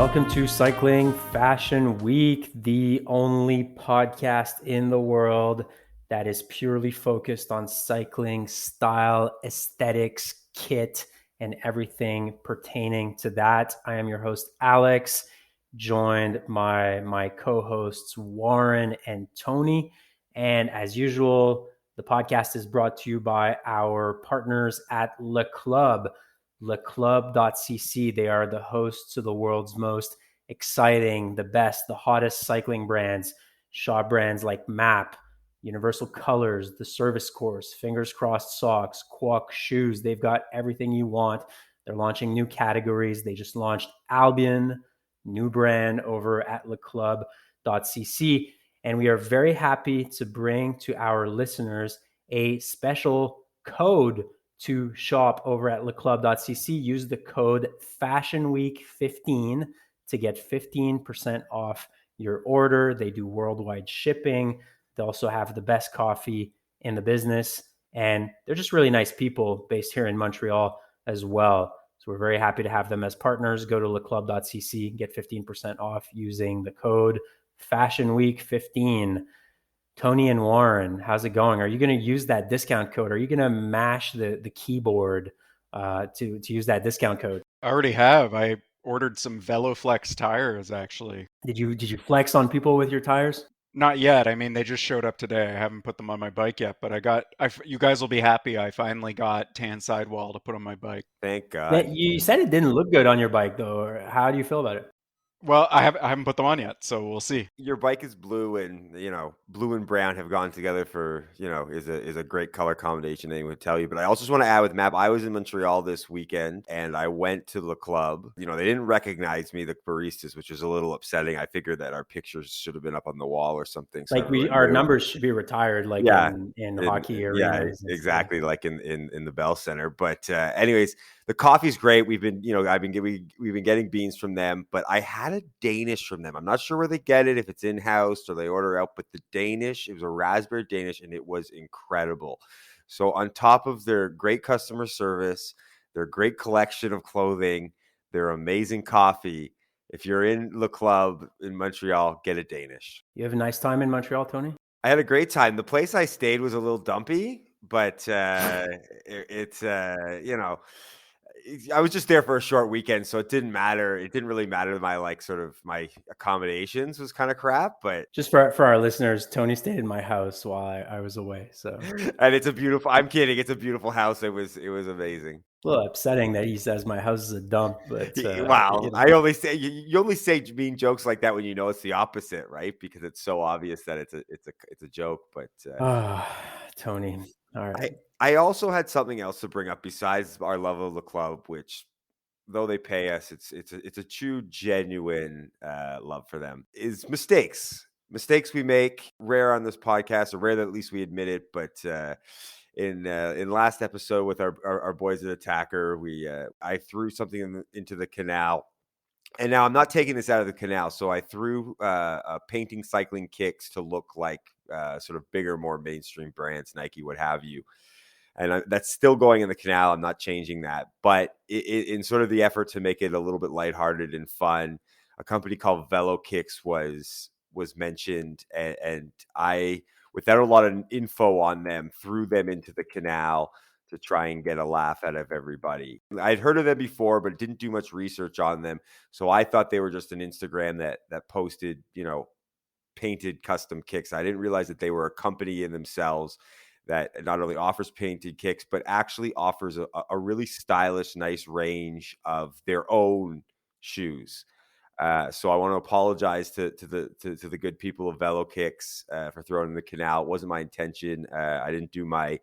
Welcome to Cycling Fashion Week, the only podcast in the world that is purely focused on cycling, style, aesthetics, kit, and everything pertaining to that. I am your host, Alex, joined by my co-hosts, Warren and Tony. And as usual, the podcast is brought to you by our partners at Le Club. LeClub.cc. They are the hosts of the world's most exciting, the best, the hottest cycling brands, shop brands like MAAP, Universal Colors, the Service Course, Fingers Crossed Socks, Quoc shoes. They've got everything you want. They're launching new categories. They just launched Albion, new brand over at LeClub.cc. And we are very happy to bring to our listeners a special code to shop over at leclub.cc. Use the code FashionWeek15 to get 15% off your order. They do worldwide shipping. They also have the best coffee in the business. And they're just really nice people based here in Montreal as well. So we're very happy to have them as partners. Go to leclub.cc, get 15% off using the code FashionWeek15. Tony and Warren, how's it going? Are you going to use that discount code? Are you going to mash the keyboard to use that discount code? I already have. I ordered some VeloFlex tires, actually. Did you flex on people with your tires? Not yet. I mean, they just showed up today. I haven't put them on my bike yet, but you guys will be happy. I finally got tan sidewall to put on my bike. Thank God. You said it didn't look good on your bike, though. Or how do you feel about it? Well, I haven't put them on yet, so we'll see. Your bike is blue, and blue and brown have gone together for is a great color combination. Anyone would tell you. But I also just want to add with MAAP. I was in Montreal this weekend, and I went to Le Club. They didn't recognize me, the baristas, which was a little upsetting. I figured that our pictures should have been up on the wall or something. So our numbers should be retired, like in hockey arenas. Yeah, exactly, like in the Bell Center. But anyways. The coffee's great. We've been getting beans from them, but I had a Danish from them. I'm not sure where they get it, if it's in-house or they order out, but the Danish, it was a raspberry Danish, and it was incredible. So on top of their great customer service, their great collection of clothing, their amazing coffee, if you're in Le Club in Montreal, get a Danish. You have a nice time in Montreal, Tony? I had a great time. The place I stayed was a little dumpy, but I was just there for a short weekend, so it didn't matter. It didn't really matter. My accommodations was kind of crap, but just for our listeners, Tony stayed in my house while I was away. So, and it's a beautiful. I'm kidding. It's a beautiful house. It was amazing. A little upsetting that he says my house is a dump, but wow. I only say you only say mean jokes like that when you know it's the opposite, right? Because it's so obvious that it's a joke. But Tony, all right. I also had something else to bring up besides our love of the club, which, though they pay us, it's a true, genuine love for them. Is mistakes we make, rare on this podcast, or rare that at least we admit it. But in last episode with our boys at Attacker, I threw something into the Canal. And now I'm not taking this out of the Canal. So I threw painting cycling kicks to look like sort of bigger, more mainstream brands, Nike, what have you. And that's still going in the Canal. I'm not changing that. But in sort of the effort to make it a little bit lighthearted and fun, a company called VeloKicks was mentioned. And I, without a lot of info on them, threw them into the Canal to try and get a laugh out of everybody. I'd heard of them before, but didn't do much research on them. So I thought they were just an Instagram that posted, painted custom kicks. I didn't realize that they were a company in themselves that not only offers painted kicks, but actually offers a really stylish, nice range of their own shoes. So I want to apologize to the good people of VeloKicks for throwing in the Canal. It wasn't my intention. I didn't do my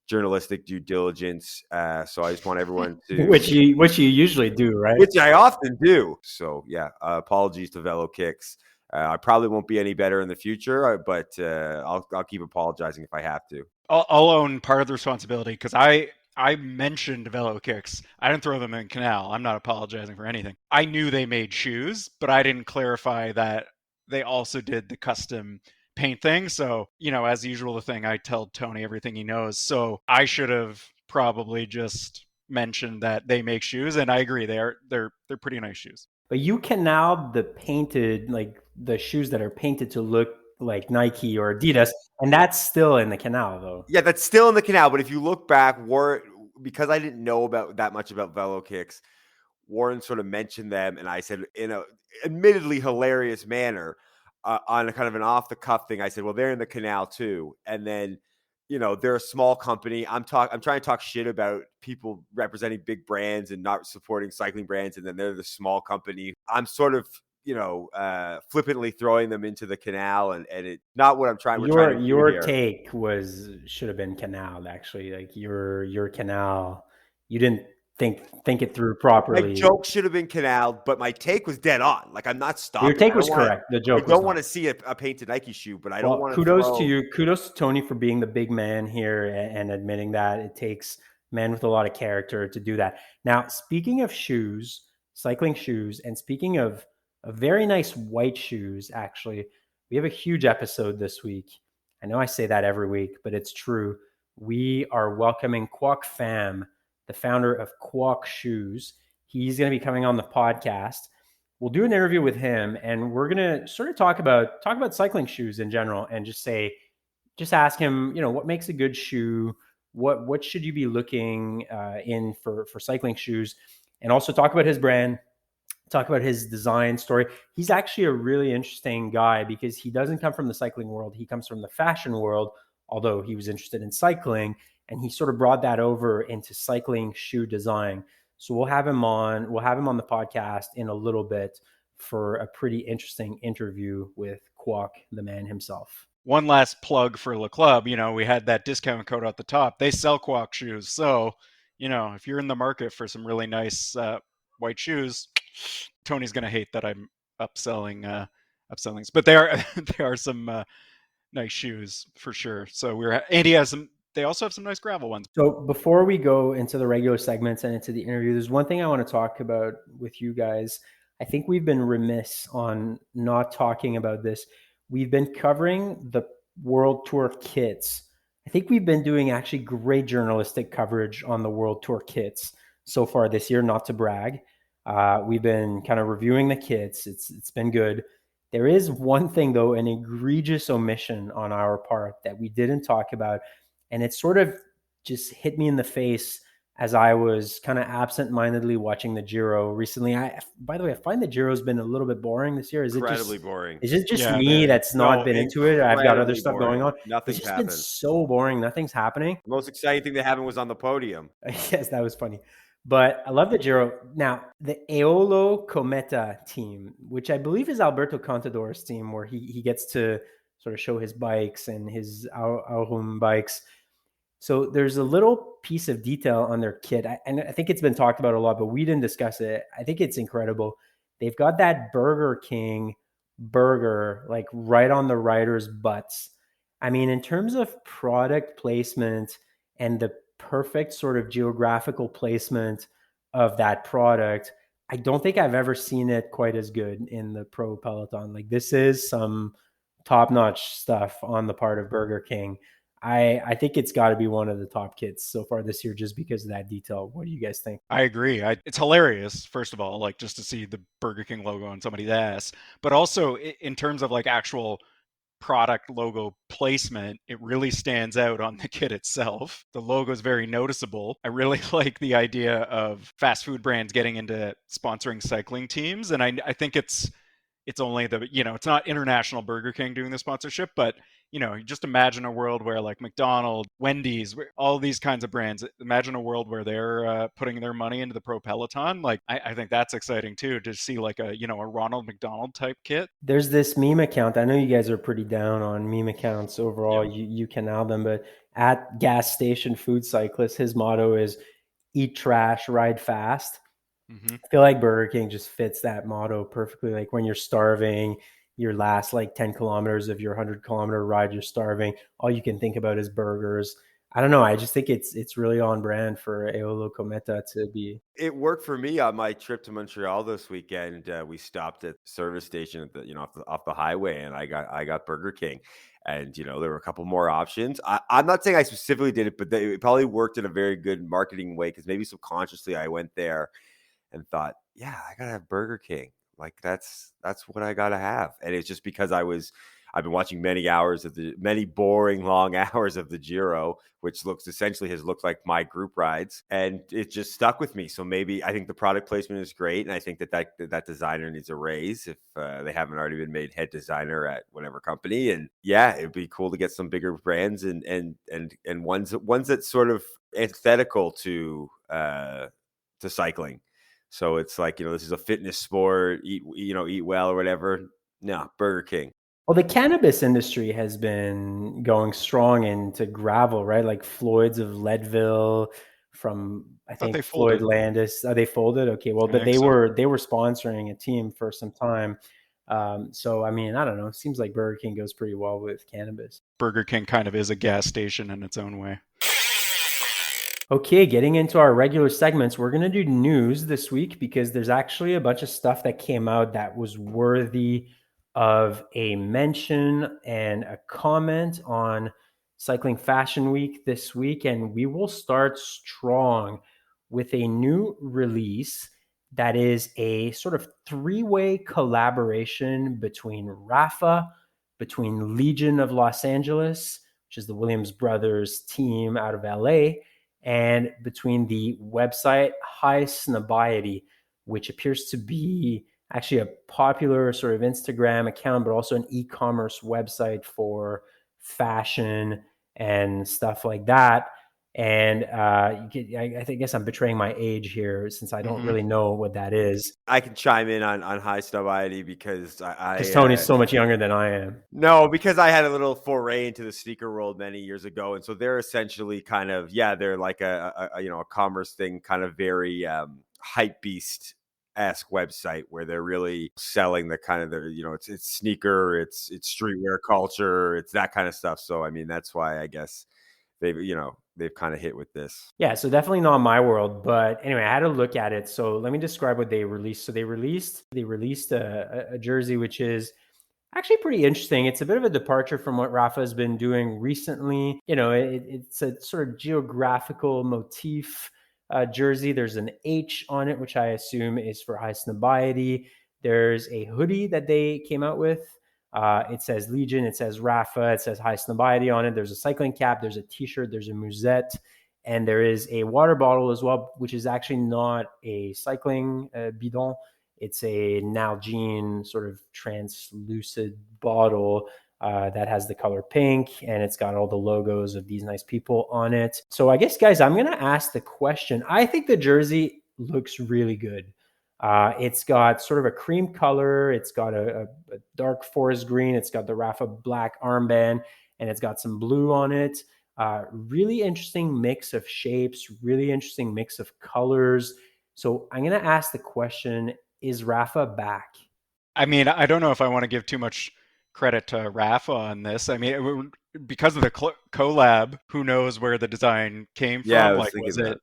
journalistic due diligence. So I just want everyone to which you usually do, right? Which I often do. So yeah, apologies to VeloKicks. I probably won't be any better in the future, but I'll keep apologizing if I have to. I'll own part of the responsibility because I mentioned VeloKicks. I didn't throw them in Canal. I'm not apologizing for anything. I knew they made shoes, but I didn't clarify that they also did the custom paint thing. So, as usual, the thing I tell Tony everything he knows. So I should have probably just mentioned that they make shoes, and I agree they're pretty nice shoes. But you can now the painted, like the shoes that are painted to look like Nike or Adidas, and that's still in the Canal though. Yeah, that's still in the Canal. But if you look back, because I didn't know about that much about Velo Kicks, Warren sort of mentioned them, and I said in a admittedly hilarious manner, on a kind of an off the cuff thing. I said, "Well, they're in the Canal too," and then. They're a small company. I'm trying to talk shit about people representing big brands and not supporting cycling brands, and then they're the small company. I'm sort of flippantly throwing them into the Canal, and it's not what we're trying to do Your here. take should have been Canal, actually. Like your Canal, you didn't think it through My properly. joke should have been Canal, but my take was dead on. Like, I'm not stopping. Your take was correct. The joke I was don't want not. to see a painted Nike shoe, but I don't Well, want to kudos throw. to you. Kudos to Tony for being the big man here and admitting that it takes men with a lot of character to do that. Now, speaking of shoes, cycling shoes, and speaking of very nice white shoes, actually, we have a huge episode this week. I know I say that every week, but it's true. We are welcoming Quoc Pham, the founder of Quoc Shoes. He's going to be coming on the podcast. We'll do an interview with him, and we're gonna sort of talk about cycling shoes in general, and just ask him, what makes a good shoe, what should you be looking in for cycling shoes, and also talk about his brand, talk about his design story. He's actually a really interesting guy because he doesn't come from the cycling world; he comes from the fashion world. Although he was interested in cycling, and he sort of brought that over into cycling shoe design. So we'll have him on. We'll have him on the podcast in a little bit for a pretty interesting interview with Quoc, the man himself. One last plug for Le Club. We had that discount code at the top. They sell Quoc shoes. So, if you're in the market for some really nice white shoes, Tony's going to hate that I'm upselling these. But they are some nice shoes for sure. So and he has some. They also have some nice gravel ones. So before we go into the regular segments and into the interview, there's one thing I want to talk about with you guys. I think we've been remiss on not talking about this. We've been covering the World Tour kits. I think we've been doing actually great journalistic coverage on the World Tour kits so far this year, not to brag. We've been kind of reviewing the kits. It's been good. There is one thing, though, an egregious omission on our part that we didn't talk about, and it sort of just hit me in the face as I was kind of absent-mindedly watching the Giro recently. By the way, I find the Giro's been a little bit boring this year. Incredibly boring. Is it just Yeah, me very. that's not been into it? I've got other Incredibly stuff boring. going on. Nothing's It's just happened. been so boring. Nothing's happening. The most exciting thing that happened was on the podium. Yes, that was funny. But I love the Giro. Now, the Eolo-Kometa team, which I believe is Alberto Contador's team, where he gets to sort of show his bikes and his Aurum bikes. So there's a little piece of detail on their kit, and I think it's been talked about a lot, but we didn't discuss it. I think it's incredible. They've got that Burger King burger like right on the riders' butts. I mean, in terms of product placement and the perfect sort of geographical placement of that product, I don't think I've ever seen it quite as good in the pro peloton. Like, this is some top-notch stuff on the part of Burger King. I think it's got to be one of the top kits so far this year just because of that detail. What do you guys think? I agree. It's hilarious, first of all, like just to see the Burger King logo on somebody's ass, but also in terms of like actual product logo placement, it really stands out on the kit itself. The logo is very noticeable. I really like the idea of fast food brands getting into sponsoring cycling teams, and I think it's only it's not international Burger King doing the sponsorship, but you just imagine a world where like McDonald's, Wendy's, all these kinds of brands, imagine a world where they're putting their money into the pro peloton. Like, I think that's exciting too, to see like a Ronald McDonald type kit. There's this meme account. I know you guys are pretty down on meme accounts overall. Yeah. You can now them, but at Gas Station Food Cyclist, his motto is eat trash, ride fast. Mm-hmm. I feel like Burger King just fits that motto perfectly. Like, when you're starving, your last like 10 kilometers of your 100-kilometer ride, you're starving, all you can think about is burgers. I don't know. I just think it's really on brand for Eolo-Kometa to be. It worked for me on my trip to Montreal this weekend. We stopped at the service station at the off the highway, and I got Burger King, and there were a couple more options. I'm not saying I specifically did it, but it probably worked in a very good marketing way because maybe subconsciously I went there and thought, yeah, I gotta have Burger King. Like that's what I gotta have. And it's just because I've been watching many boring long hours of the Giro, which has looked like my group rides, and it just stuck with me. So maybe I think the product placement is great, and I think that designer needs a raise if they haven't already been made head designer at whatever company. And yeah, it'd be cool to get some bigger brands and ones that's sort of antithetical to cycling. So it's like, this is a fitness sport, eat well or whatever. No, Burger King. Well, the cannabis industry has been going strong into gravel, right? Like Floyd's of Leadville, from I Thought they think Floyd folded. Landis. Are they folded? Okay, well, I but think so. they were sponsoring a team for some time. So I mean, I don't know. It seems like Burger King goes pretty well with cannabis. Burger King kind of is a gas station in its own way. Okay, getting into our regular segments, we're going to do news this week because there's actually a bunch of stuff that came out that was worthy of a mention and a comment on Cycling Fashion Week this week. And we will start strong with a new release that is a sort of three-way collaboration between Rapha, between Legion of Los Angeles, which is the Williams Brothers team out of LA, and between the website Highsnobiety, which appears to be actually a popular sort of Instagram account, but also an e-commerce website for fashion and stuff like that. And I guess I'm betraying my age here since I don't really know what that is. I can chime in on Highsnobiety because Because Tony's so much younger than I am. No, because I had a little foray into the sneaker world many years ago, and so they're essentially kind of they're like a commerce thing, kind of very hype beast esque website where they're really selling the kind of it's sneaker, it's streetwear culture, it's that kind of stuff. So I mean that's why I guess they've kind of hit with this. Yeah, so definitely not my world, but anyway, I had to look at it. So let me describe what they released. So they released a jersey which is actually pretty interesting. It's a bit of a departure from what Rapha has been doing recently. It's a sort of geographical motif jersey. There's an H on it, which I assume is for Highsnobiety. There's a hoodie that they came out with. It says Legion, it says Rapha, it says Highsnobiety on it. There's a cycling cap, there's a t-shirt, there's a musette, and there is a water bottle as well, which is actually not a cycling bidon. It's a Nalgene sort of translucid bottle that has the color pink, and it's got all the logos of these nice people on it. So I guess, guys, I'm going to ask the question. I think the jersey looks really good. It's got sort of a cream color. It's got a dark forest green. It's got the Rapha black armband, and it's got some blue on it. Really interesting mix of shapes, really interesting mix of colors. So I'm going to ask the question, is Rapha back? I mean, I don't know if I want to give too much credit to Rapha on this. I mean, because of the collab, who knows where the design came from? Yeah, I was like, thinking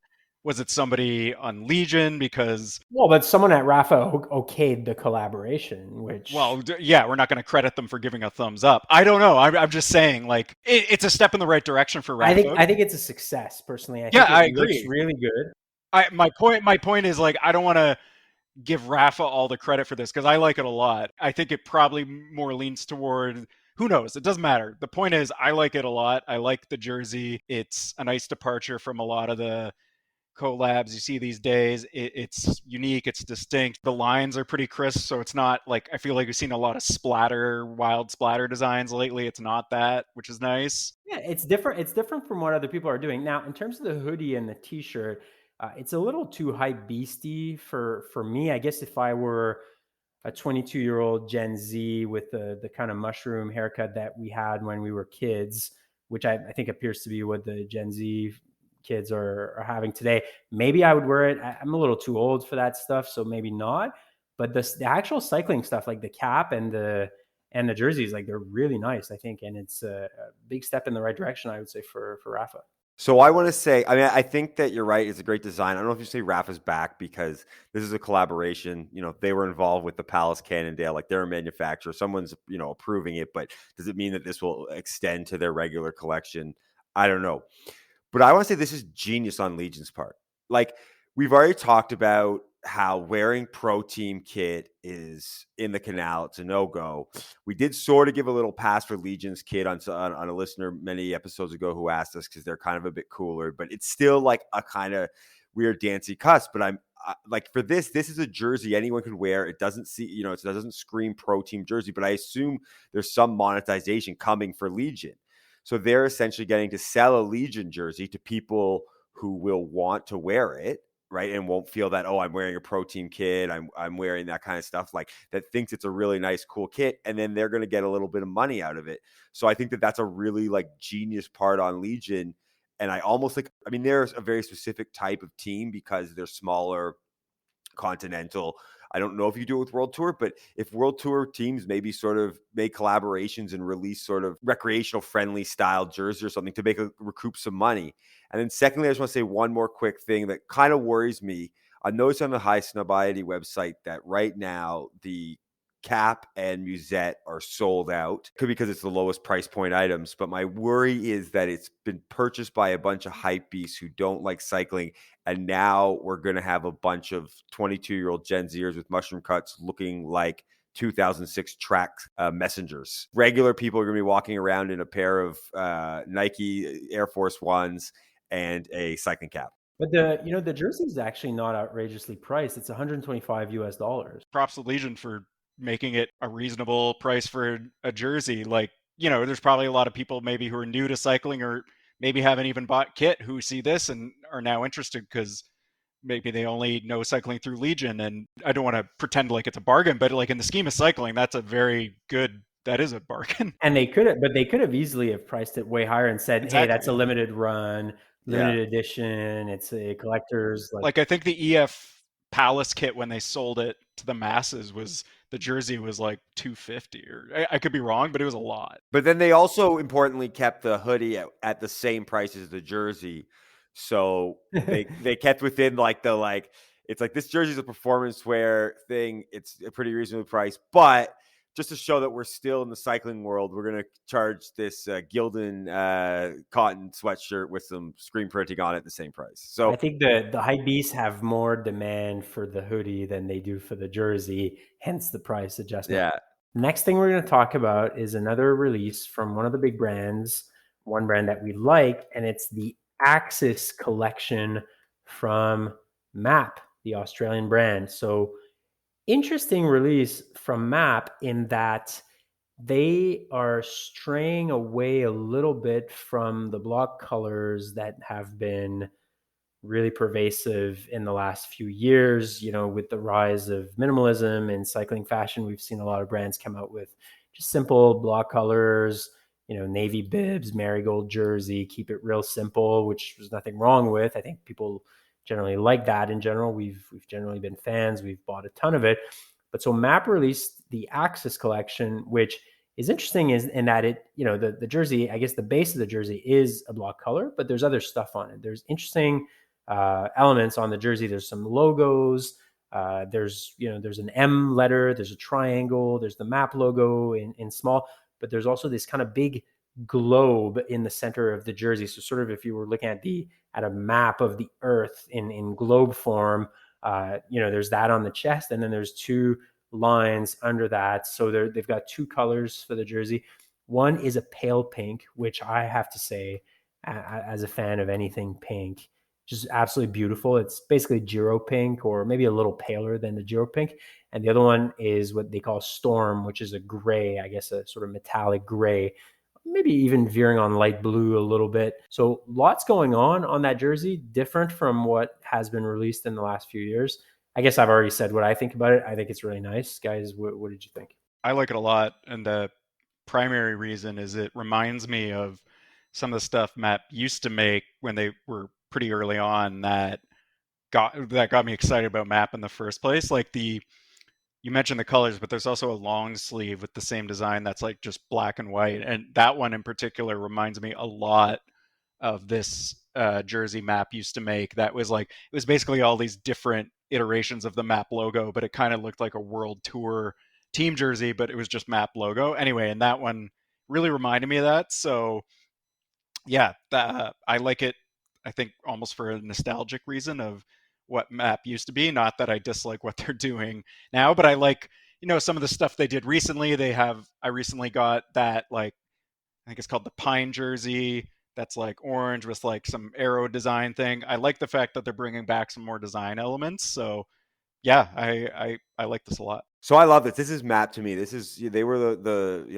was it somebody on Legion? Because but someone at Rapha okayed the collaboration, which we're not going to credit them for giving a thumbs up. I don't know. I'm just saying, like, it's a step in the right direction for Rapha. I think it's a success personally. I think I it looks agree. really good. My point is, like, I don't want to give Rapha all the credit for this because I like it a lot. I think it probably more leans toward, who knows? It doesn't matter. The point is, I like it a lot. I like the jersey. It's a nice departure from a lot of the collabs you see these days. It's unique. It's distinct. The lines are pretty crisp, so it's not like, I feel like we've seen a lot of wild splatter designs lately. It's not that, which is nice. Yeah, it's different. It's different from what other people are doing. Now, in terms of the hoodie and the t-shirt, it's a little too hype beastie for me. I guess if I were a 22-year-old Gen Z with the kind of mushroom haircut that we had when we were kids, which I think appears to be what the Gen Z kids are having today, maybe I would wear it. I'm a little too old for that stuff, so maybe not. But the actual cycling stuff, like the cap and the jerseys, like they're really nice, I think, and it's a big step in the right direction, I would say, for Rapha. So I want to say, I mean, I think that you're right. It's a great design. I don't know if you say Rapha's back because this is a collaboration. They were involved with the Palace Cannondale, like they're a manufacturer. Someone's, approving it, but does it mean that this will extend to their regular collection? I don't know. But I want to say this is genius on Legion's part. Like, we've already talked about how wearing pro team kit is in the Canal. It's a no-go. We did sort of give a little pass for Legion's kit on a listener many episodes ago who asked us because they're kind of a bit cooler, but it's still like a kind of weird dancey cuss. But like for this is a jersey anyone can wear. It doesn't it doesn't scream pro team jersey, but I assume there's some monetization coming for Legion. So they're essentially getting to sell a Legion jersey to people who will want to wear it, right? And won't feel that, oh, I'm wearing a pro team kit. I'm wearing that kind of stuff, like that thinks it's a really nice, cool kit. And then they're going to get a little bit of money out of it. So I think that that's a really like genius part on Legion. And I almost like, I mean, there's a very specific type of team because they're smaller, continental. I don't know if you do it with World Tour, but if World Tour teams maybe sort of make collaborations and release sort of recreational friendly style jersey or something to recoup some money. And then secondly, I just want to say one more quick thing that kind of worries me. I noticed on the Highsnobiety website that right now the cap and musette are sold out. Could be because it's the lowest price point items, but my worry is that it's been purchased by a bunch of hype beasts who don't like cycling, and now we're going to have a bunch of 22-year-old Gen Zers with mushroom cuts looking like 2006 track messengers. Regular people are going to be walking around in a pair of Nike Air Force Ones and a cycling cap. But the jersey is actually not outrageously priced. It's $125. Props to Legion for making it a reasonable price for a jersey. Like, there's probably a lot of people maybe who are new to cycling or maybe haven't even bought kit who see this and are now interested because maybe they only know cycling through Legion. And I don't want to pretend like it's a bargain, but like in the scheme of cycling, that is a bargain. And they could have easily have priced it way higher and said, exactly, hey, that's a limited run, limited edition. It's a collector's. Like I think the EF Palace kit, when they sold it to the masses, the jersey was like $250, or I could be wrong, but it was a lot. But then they also importantly kept the hoodie at the same price as the jersey. So they kept within it's like this jersey is a performance wear thing. It's a pretty reasonable price, but just to show that we're still in the cycling world, we're going to charge this Gildan cotton sweatshirt with some screen printing on it the same price. So I think the hype beasts have more demand for the hoodie than they do for the jersey, hence the price adjustment. Yeah. Next thing we're going to talk about is another release from one of the big brands, one brand that we like, and it's the Axis collection from MAAP, the Australian brand. So interesting release from MAAP in that they are straying away a little bit from the block colors that have been really pervasive in the last few years. With the rise of minimalism in cycling fashion, we've seen a lot of brands come out with just simple block colors, navy bibs, marigold jersey, keep it real simple, which there's nothing wrong with. I think people generally like that in general. We've generally been fans. We've bought a ton of it. But so MAAP released the Axis collection, which is interesting in that it, the jersey, I guess the base of the jersey is a block color, but there's other stuff on it. There's interesting elements on the jersey. There's some logos. There's an M letter. There's a triangle. There's the MAAP logo in small, but there's also this kind of big globe in the center of the jersey. So sort of if you were looking at a map of the earth in globe form, there's that on the chest, and then there's two lines under that. So they've got two colors for the jersey. One is a pale pink, which I have to say, as a fan of anything pink, just absolutely beautiful. It's basically Giro pink, or maybe a little paler than the Giro pink. And the other one is what they call Storm, which is a gray, I guess a sort of metallic gray, maybe even veering on light blue a little bit. So lots going on that jersey, different from what has been released in the last few years. I guess I've already said what I think about it. I think it's really nice. Guys, what did you think? I like it a lot. And the primary reason is it reminds me of some of the stuff MAAP used to make when they were pretty early on that got me excited about MAAP in the first place. Like you mentioned the colors, but there's also a long sleeve with the same design that's like just black and white. And that one in particular reminds me a lot of this jersey MAAP used to make. That was like, it was basically all these different iterations of the MAAP logo, but it kind of looked like a World Tour team jersey, but it was just MAAP logo. Anyway, and that one really reminded me of that. So yeah, I like it, I think almost for a nostalgic reason of what MAAP used to be. Not that I dislike what they're doing now, but I like, some of the stuff they did recently. I recently got that, like, I think it's called the Pine jersey. That's like orange with like some arrow design thing. I like the fact that they're bringing back some more design elements. So yeah, I like this a lot. So I love this. This is MAAP to me. They were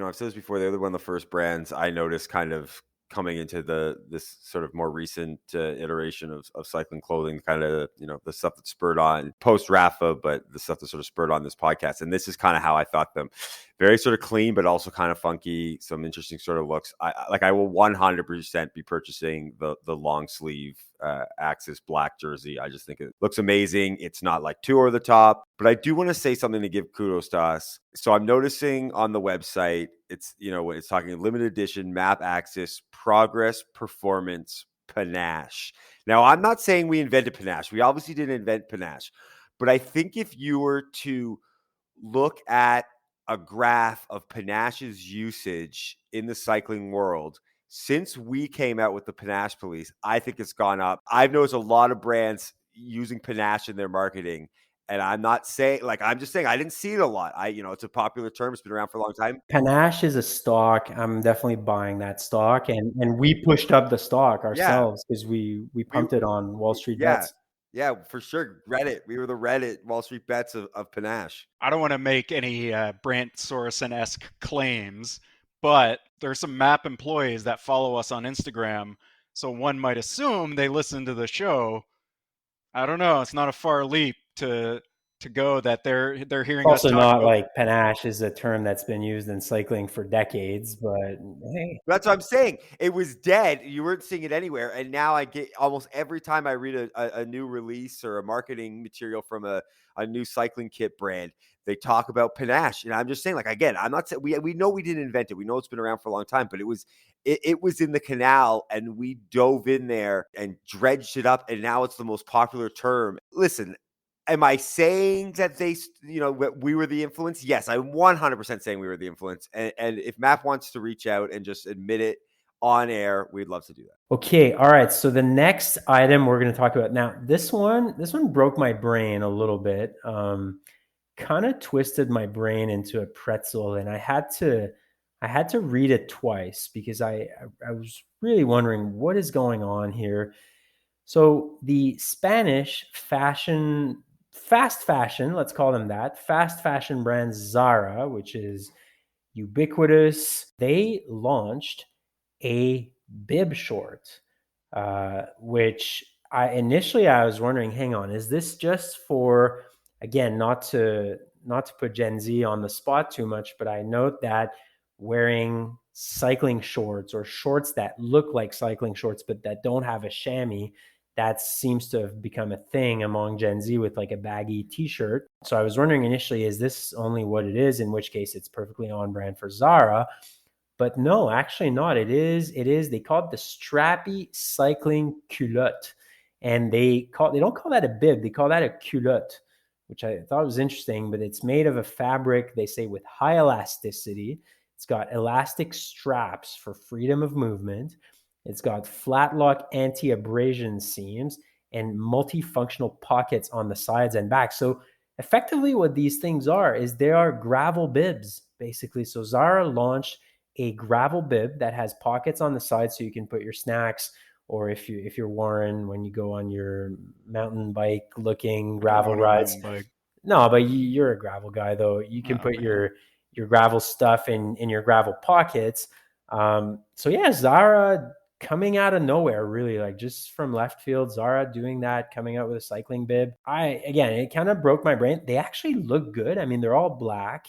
I've said this before. They were one of the first brands I noticed kind of coming into this sort of more recent iteration of cycling clothing, kind of, the stuff that spurred on post Rapha, but the stuff that sort of spurred on this podcast. And this is kind of how I thought them. Very sort of clean, but also kind of funky, some interesting sort of looks. I will 100% be purchasing the long sleeve Axis black jersey. I just think it looks amazing. It's not like too over the top, but I do want to say something to give kudos to us. So I'm noticing on the website, it's talking limited edition MAAP Axis Progress Performance Panache. Now, I'm not saying we invented panache. We obviously didn't invent panache, but I think if you were to look at a graph of panache's usage in the cycling world, since we came out with the Panache Police, I think it's gone up. I've noticed a lot of brands using panache in their marketing. And I'm not saying, I'm just saying I didn't see it a lot. It's a popular term. It's been around for a long time. Panache is a stock. I'm definitely buying that stock. And we pushed up the stock ourselves because we pumped it on Wall Street Bets. Yeah, for sure. Reddit. We were the Reddit Wall Street Bets of panache. I don't want to make any Brant Soresen-esque claims, but there's some MAAP employees that follow us on Instagram, so one might assume they listen to the show. I don't know. It's not a far leap to go that they're hearing us also talk not about. like panache is a term that's been used in cycling for decades, but hey. That's what I'm saying. It was dead. You weren't seeing it anywhere. And now I get almost every time I read a new release or a marketing material from a new cycling kit brand, they talk about panache. And I'm just saying, again, I'm not saying we know we didn't invent it. We know it's been around for a long time, but it was in the Canal, and we dove in there and dredged it up. And now it's the most popular term. Listen, am I saying that we were the influence? Yes, I'm 100% saying we were the influence. And if MAAP wants to reach out and just admit it on air, we'd love to do that. Okay. All right. So the next item we're going to talk about now, this one broke my brain a little bit. Kind of twisted my brain into a pretzel, and I had to read it twice because I was really wondering what is going on here. So the Spanish fast fashion, let's call them that, fast fashion brand Zara, which is ubiquitous, they launched a bib short, which I was wondering, hang on, is this just for, again, not to put Gen Z on the spot too much, but I note that wearing cycling shorts or shorts that look like cycling shorts but that don't have a chamois, that seems to have become a thing among Gen Z with like a baggy t-shirt. So I was wondering initially, is this only what it is? In which case it's perfectly on brand for Zara. But no, actually not. It is. They call it the strappy cycling culotte. And they don't call that a bib. They call that a culotte, which I thought was interesting, but it's made of a fabric, they say, with high elasticity. It's got elastic straps for freedom of movement. It's got flat lock anti-abrasion seams and multifunctional pockets on the sides and back. So effectively what these things are is they are gravel bibs, basically. So Zara launched a gravel bib that has pockets on the side so you can put your snacks, or if you're Warren, when you go on your mountain bike looking gravel rides. No, but you're a gravel guy though. You can put your gravel stuff in your gravel pockets. So yeah, Zara coming out of nowhere, really, like just from left field. Zara doing that, coming out with a cycling bib. It kind of broke my brain. They actually look good. I mean, they're all black.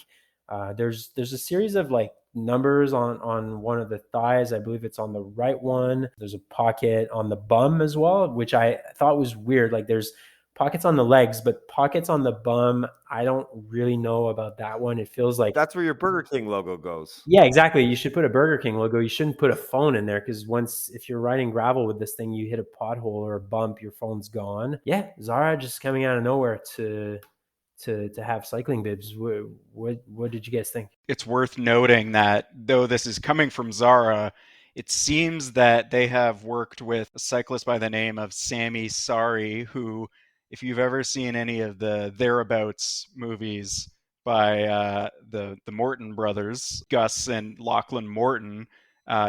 There's a series of like numbers on one of the thighs. I believe it's on the right one. There's a pocket on the bum as well, which I thought was weird. Like there's pockets on the legs, but pockets on the bum, I don't really know about that one. It feels like that's where your Burger King logo goes. Yeah, exactly. You should put a Burger King logo. You shouldn't put a phone in there, because if you're riding gravel with this thing, you hit a pothole or a bump, your phone's gone. Yeah, Zara just coming out of nowhere to have cycling bibs. What did you guys think? It's worth noting that though this is coming from Zara, it seems that they have worked with a cyclist by the name of Sammy Sari, who if you've ever seen any of the Thereabouts movies by the Morton brothers, Gus and Lachlan Morton,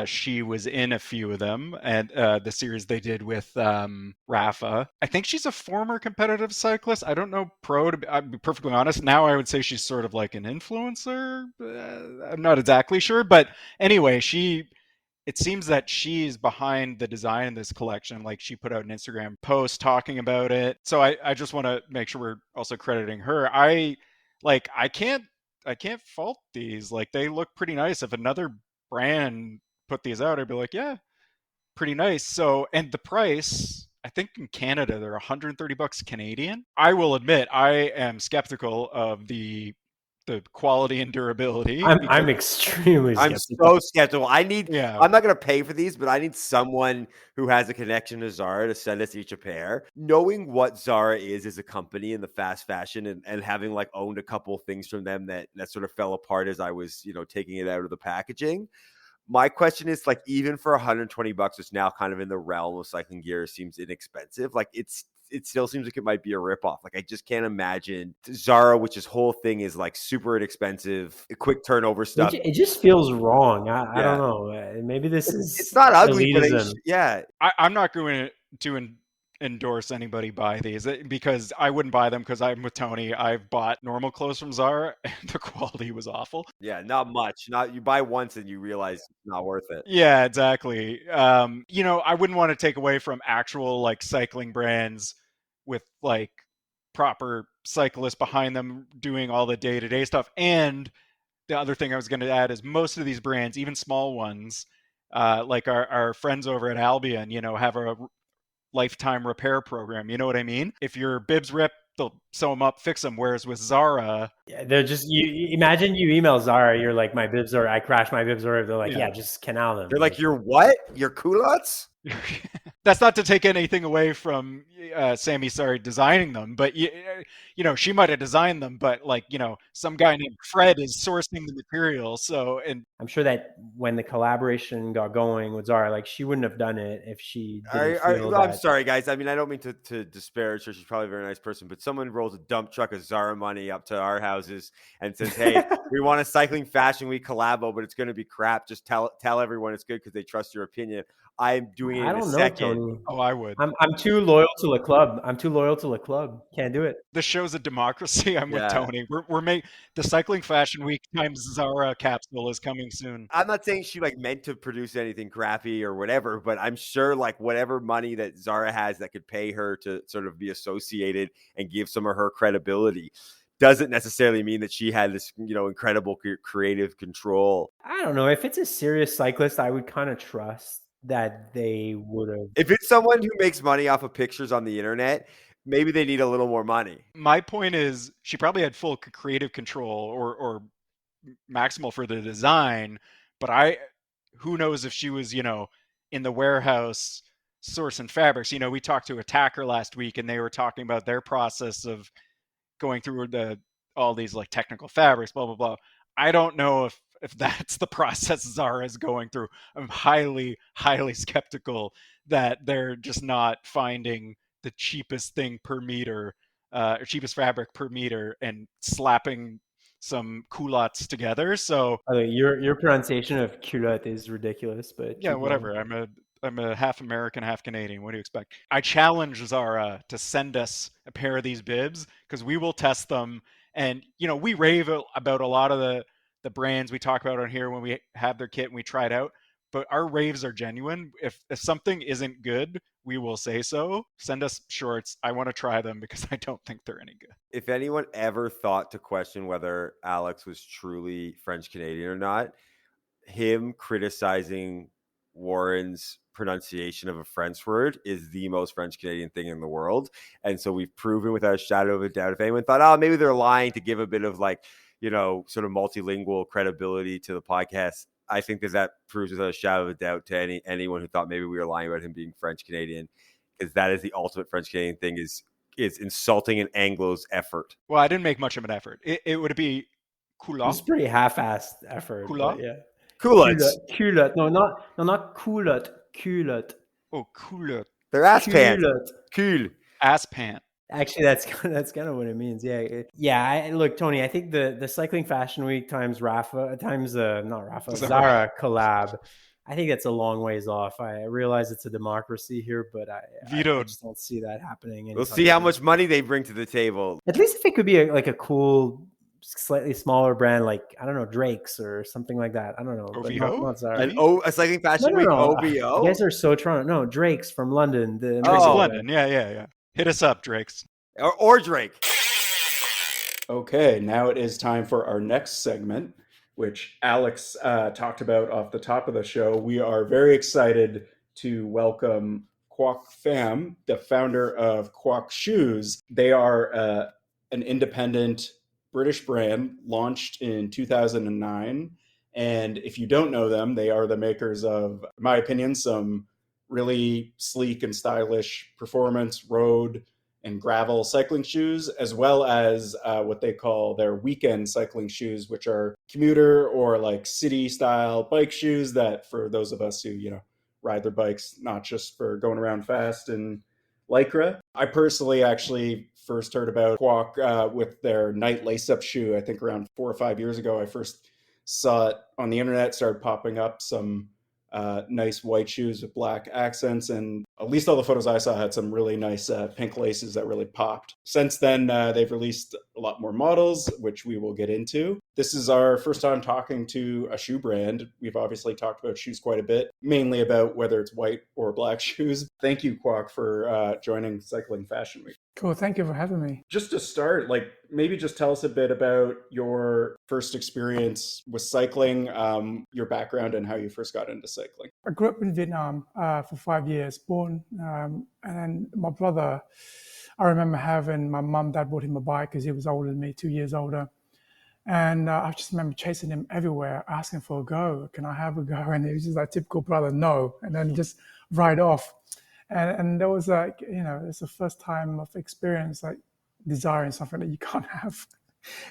she was in a few of them, and the series they did with Rapha. I think she's a former competitive cyclist. I don't know pro, I'll be perfectly honest. Now I would say she's sort of like an influencer. I'm not exactly sure, but anyway, it seems that she's behind the design of this collection. Like, she put out an Instagram post talking about it. So I just want to make sure we're also crediting her. I can't fault these. Like, they look pretty nice. If another brand put these out, I'd be like, yeah, pretty nice. So, and the price, I think in Canada they're 130 bucks Canadian. I will admit I am skeptical of the quality and durability. I'm extremely I'm skeptical. so skeptical. I'm not going to pay for these, but I need someone who has a connection to Zara to send us each a pair. Knowing what Zara is as a company in the fast fashion, and having like owned a couple things from them that sort of fell apart as I was, taking it out of the packaging. My question is, like, even for 120 bucks, it's now kind of in the realm of cycling gear, seems inexpensive. Like, it still seems like it might be a ripoff. Like, I just can't imagine Zara, which his whole thing is like super inexpensive, quick turnover stuff. It just feels wrong. I Yeah. don't know. Maybe this is It's not ugly, but elitism. I'm not going to endorse anybody buy these, because I wouldn't buy them, because I'm with Tony. I've bought normal clothes from Zara and the quality was awful. Yeah, not much. You buy once and you realize it's not worth it. Yeah, exactly. I wouldn't want to take away from actual like cycling brands with like proper cyclists behind them doing all the day-to-day stuff. And the other thing I was going to add is most of these brands, even small ones, like our friends over at Albion, have a lifetime repair program. You know what I mean? If your bibs rip, they'll sew them up, fix them. Whereas with Zara, Yeah, they're just, you imagine you email Zara, you're like, I crashed my bibs, or they're like, yeah, just Canal them. They're like, your what? Your culottes? That's not to take anything away from Sammy Sari designing them, but she might have designed them, but some guy named Fred is sourcing the material. So, and I'm sure that when the collaboration got going with Zara, like, she wouldn't have done it if she didn't feel that. I'm sorry, guys. I mean, I don't mean to disparage her. She's probably a very nice person, but someone rolls a dump truck of Zara money up to our houses and says, "Hey, we want a Cycling Fashion Week collabo, but it's going to be crap. Just tell everyone it's good because they trust your opinion." I'm doing it in a second. Tony. Oh, I would. I'm too loyal to the club. Can't do it. This show's a democracy. I'm with Tony. We're the Cycling Fashion Week times Zara capsule is coming soon. I'm not saying she like meant to produce anything crappy or whatever, but I'm sure like whatever money that Zara has that could pay her to sort of be associated and give some of her credibility doesn't necessarily mean that she had this, incredible creative control. I don't know. If it's a serious cyclist, I would kind of trust that they would have. If it's someone who makes money off of pictures on the internet, maybe they need a little more money. My point is, she probably had full creative control or maximal for the design, but who knows if she was, in the warehouse sourcing fabrics. We talked to Attacker last week, and they were talking about their process of going through all these like technical fabrics, blah blah blah. I don't know if that's the process Zara is going through. I'm highly skeptical that they're just not finding the cheapest thing per meter, or cheapest fabric per meter, and slapping some culottes together. So your pronunciation of culotte is ridiculous, but yeah, whatever. I'm a half American, half Canadian. What do you expect? I challenge Zara to send us a pair of these bibs, because we will test them. And we rave about a lot of the brands we talk about on here when we have their kit and we try it out, but our raves are genuine. If something isn't good, we will say so. Send us shorts. I want to try them because I don't think they're any good. If anyone ever thought to question whether Alex was truly French Canadian or not, him criticizing Warren's pronunciation of a French word is the most French Canadian thing in the world. And so we've proven without a shadow of a doubt, if anyone thought, oh, maybe they're lying to give a bit of like, sort of multilingual credibility to the podcast, I think that proves without a shadow of a doubt to anyone who thought maybe we were lying about him being French Canadian, because that is the ultimate French Canadian thing, is insulting an Anglo's effort. Well, I didn't make much of an effort. It would be culotte. It's pretty half-assed effort. Culotte? Yeah. Culottes. Culotte. No, not culotte. Culotte. Oh, culotte. They're ass pants. Cool. Ass pant. Actually, that's kind of what it means. Yeah. Look, Tony, I think the Cycling Fashion Week times Rapha times not Rapha Zara. Zara collab, I think that's a long ways off. I realize it's a democracy here, but I Vetoed. just don't see that happening. We'll anytime see how soon. much money they bring to the table. At least if it could be like a cool, slightly smaller brand, like I don't know, Drake's or something like that. I don't know, but OVO? not Zara. A Cycling No, Fashion no, Week no. OBO? You guys are so Toronto. No, Drake's from London. The Drake's of Oh. London. Yeah. Hit us up, Drakes. Or Drake. Okay, now it is time for our next segment, which Alex talked about off the top of the show. We are very excited to welcome Quoc Pham, the founder of Quoc Shoes. They are an independent British brand launched in 2009. And if you don't know them, they are the makers of, in my opinion, some really sleek and stylish performance, road, and gravel cycling shoes, as well as what they call their weekend cycling shoes, which are commuter or like city style bike shoes that for those of us who, ride their bikes, not just for going around fast and Lycra. I personally actually first heard about Quoc with their night lace-up shoe, I think around 4 or 5 years ago. I first saw it on the internet, started popping up some nice white shoes with black accents, and at least all the photos I saw had some really nice pink laces that really popped. Since then, they've released a lot more models, which we will get into. This is our first time talking to a shoe brand. We've obviously talked about shoes quite a bit, mainly about whether it's white or black shoes. Thank you, Quoc, for joining Cycling Fashion Week. Cool. Thank you for having me. Just to start, maybe just tell us a bit about your first experience with cycling, your background, and how you first got into cycling. I grew up in Vietnam for 5 years, born, and then my brother, I remember having my mum, dad bought him a bike because he was older than me, 2 years older. And I just remember chasing him everywhere, asking for a go. Can I have a go? And he was just like typical brother, no. And then just ride off. And there was it's the first time of experience, like desiring something that you can't have.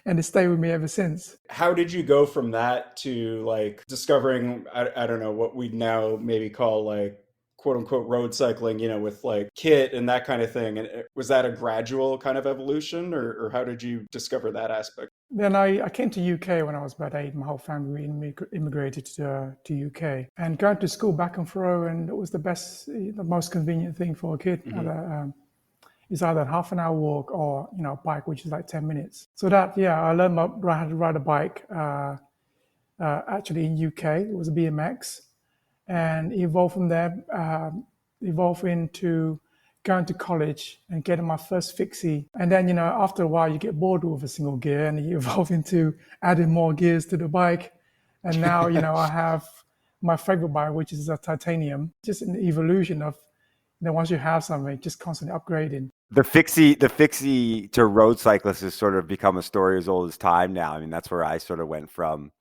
And it stayed with me ever since. How did you go from that to discovering, I don't know, what we'd now maybe call quote unquote road cycling, with kit and that kind of thing? And was that a gradual kind of evolution, or how did you discover that aspect? Then I came to UK when I was about 8. My whole family immigrated to UK, and going to school back and forth, and it was the most convenient thing for a kid. Mm-hmm. It's either a half an hour walk or a bike, which is like 10 minutes. So I learned how to ride a bike actually in UK. It was a BMX, and evolved from there, evolved into going to college and getting my first fixie. And then, after a while, you get bored with a single gear and you evolve into adding more gears to the bike. And now, I have my favorite bike, which is a titanium, just an evolution of, once you have something, just constantly upgrading. The fixie to road cyclists has sort of become a story as old as time now. I mean, that's where I sort of went from,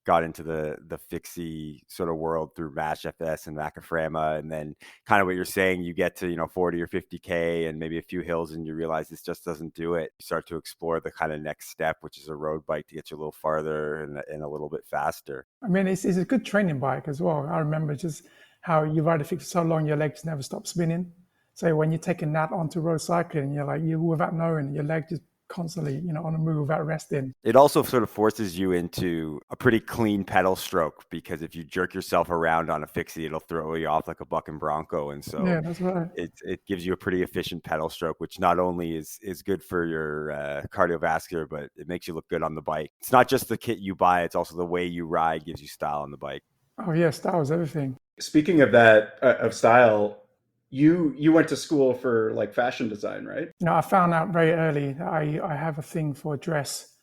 got into the fixie sort of world through Mash FS and Macaframa, and then kind of what you're saying, you get to 40 or 50K and maybe a few hills, and you realize this just doesn't do it. You start to explore the kind of next step, which is a road bike to get you a little farther and a little bit faster. I mean, it's a good training bike as well. I remember just how you ride a fixie for so long, your legs never stop spinning. So when you're taking that onto road cycling, you without knowing, your leg just constantly, on the move without resting. It also sort of forces you into a pretty clean pedal stroke, because if you jerk yourself around on a fixie, it'll throw you off like a bucking bronco. And so yeah, that's right. It gives you a pretty efficient pedal stroke, which not only is good for your cardiovascular, but it makes you look good on the bike. It's not just the kit you buy, it's also the way you ride gives you style on the bike. Oh yeah, style is everything. Speaking of that, of style, you went to school for fashion design, right? I found out very early that I have a thing for dress.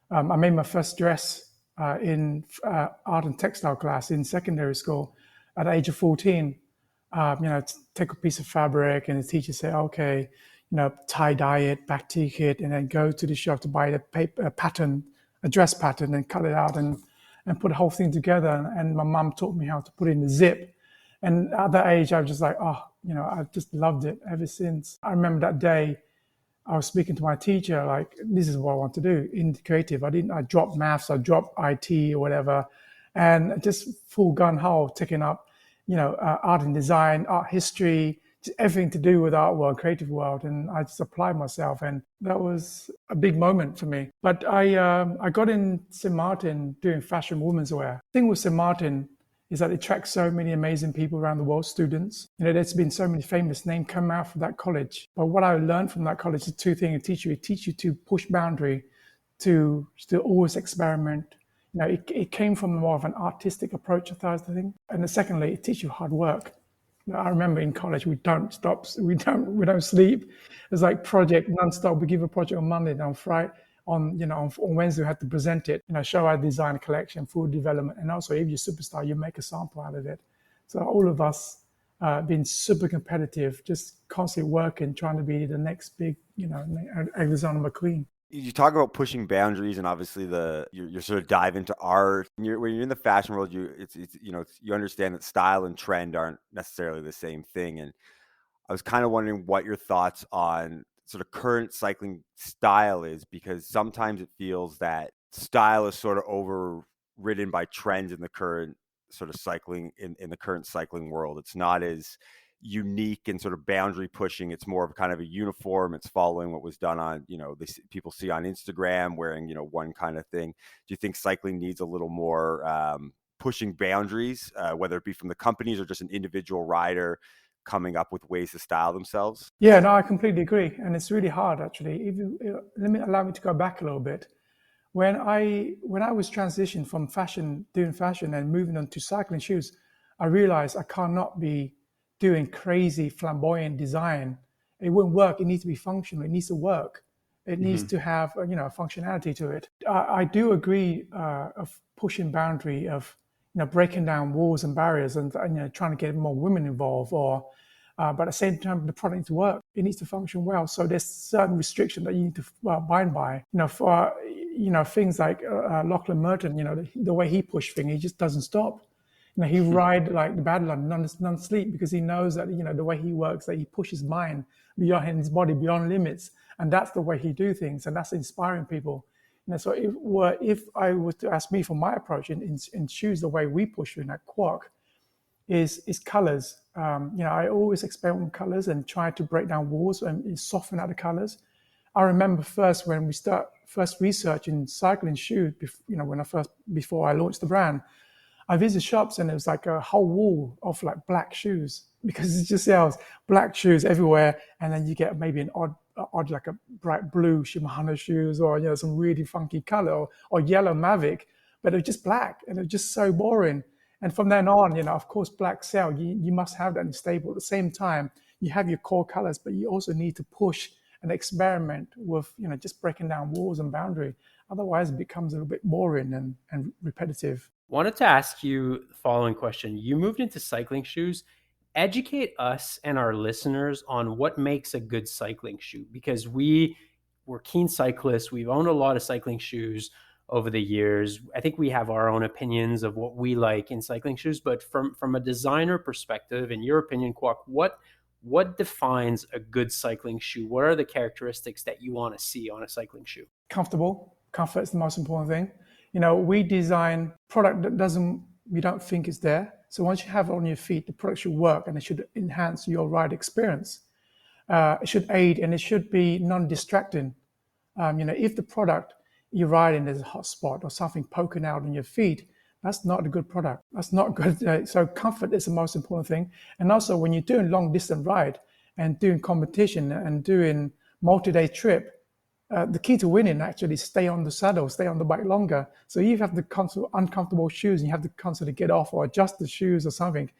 I made my first dress in art and textile class in secondary school at the age of 14. Take a piece of fabric, and the teacher say, okay, tie dye it, batik it, and then go to the shop to buy the paper pattern, a dress pattern, and cut it out and put the whole thing together. And my mom taught me how to put it in the zip. And at that age, I was just like, I just loved it ever since. I remember that day I was speaking to my teacher, this is what I want to do in creative. I dropped maths, I dropped IT or whatever, and just full gun ho, taking up, art and design, art history, everything to do with art world, creative world, and I just applied myself, and that was a big moment for me. But I got in St. Martin doing fashion women's wear. The thing with St. Martin is that it attracts so many amazing people around the world, students. There's been so many famous names come out from that college. But what I learned from that college is two things. It teach you to push boundary, to always experiment. It came from more of an artistic approach, I think. And secondly, it teaches you hard work. I remember in college, we don't sleep. It's like project nonstop. We give a project on Monday, and on Friday, on Wednesday, we have to present it. Show our design collection, food development, and also if you're a superstar, you make a sample out of it. So all of us been super competitive, just constantly working, trying to be the next big, Alexander McQueen. You talk about pushing boundaries, and obviously you're sort of dive into art. When you're in the fashion world, you understand that style and trend aren't necessarily the same thing. And I was kind of wondering what your thoughts on sort of current cycling style is, because sometimes it feels that style is sort of overridden by trends in the current sort of cycling in the current cycling world. It's not as unique and sort of boundary pushing. It's more of kind of a uniform. It's following what was done on, people see on Instagram wearing, one kind of thing. Do you think cycling needs a little more pushing boundaries, whether it be from the companies or just an individual rider coming up with ways to style themselves? Yeah, no, I completely agree. And it's really hard, actually. Allow me to go back a little bit. When I was transitioned from doing fashion and moving on to cycling shoes, I realized I cannot be doing crazy flamboyant design. It wouldn't work. It needs to be functional. It needs to work. It needs to have functionality to it. I do agree of pushing boundary, of breaking down walls and barriers, and trying to get more women involved. But at the same time, the product needs to work. It needs to function well. So there's certain restriction that you need to abide by. For things like Lachlan Merton, the way he pushed things, he just doesn't stop. He ride like the battle on non-sleep, because he knows that the way he works, that he pushes mind beyond his body, beyond limits, and that's the way he do things, and that's inspiring people. So if I was to ask me for my approach in shoes, the way we push in at Quoc is colors. I always experiment with colors and try to break down walls and soften out the colors. I remember first when we start researching cycling shoes, before I launched the brand, I visited shops and it was like a whole wall of like black shoes, because it just sells black shoes everywhere. And then you get maybe an odd like a bright blue Shimano shoes, or some really funky color, or yellow Mavic, but they're just black and they're just so boring. And from then on, of course, black sell. You must have that in stable. At the same time, you have your core colors, but you also need to push and experiment with just breaking down walls and boundary. Otherwise, it becomes a little bit boring and repetitive. Wanted to ask you the following question. You moved into cycling shoes. Educate us and our listeners on what makes a good cycling shoe, because we're keen cyclists. We've owned a lot of cycling shoes over the years. I think we have our own opinions of what we like in cycling shoes, but from a designer perspective, in your opinion, Quoc, what defines a good cycling shoe? What are the characteristics that you want to see on a cycling shoe? Comfortable. Comfort is the most important thing. We design product that we don't think is there. So once you have it on your feet, the product should work and it should enhance your ride experience. It should aid and it should be non-distracting. If the product you're riding there's a hot spot or something poking out on your feet, that's not a good product. That's not good. So comfort is the most important thing. And also when you're doing long distance ride and doing competition and doing multi-day trip, the key to winning actually is stay on the saddle, stay on the bike longer. So you have the uncomfortable shoes and you have to constantly get off or adjust the shoes or something.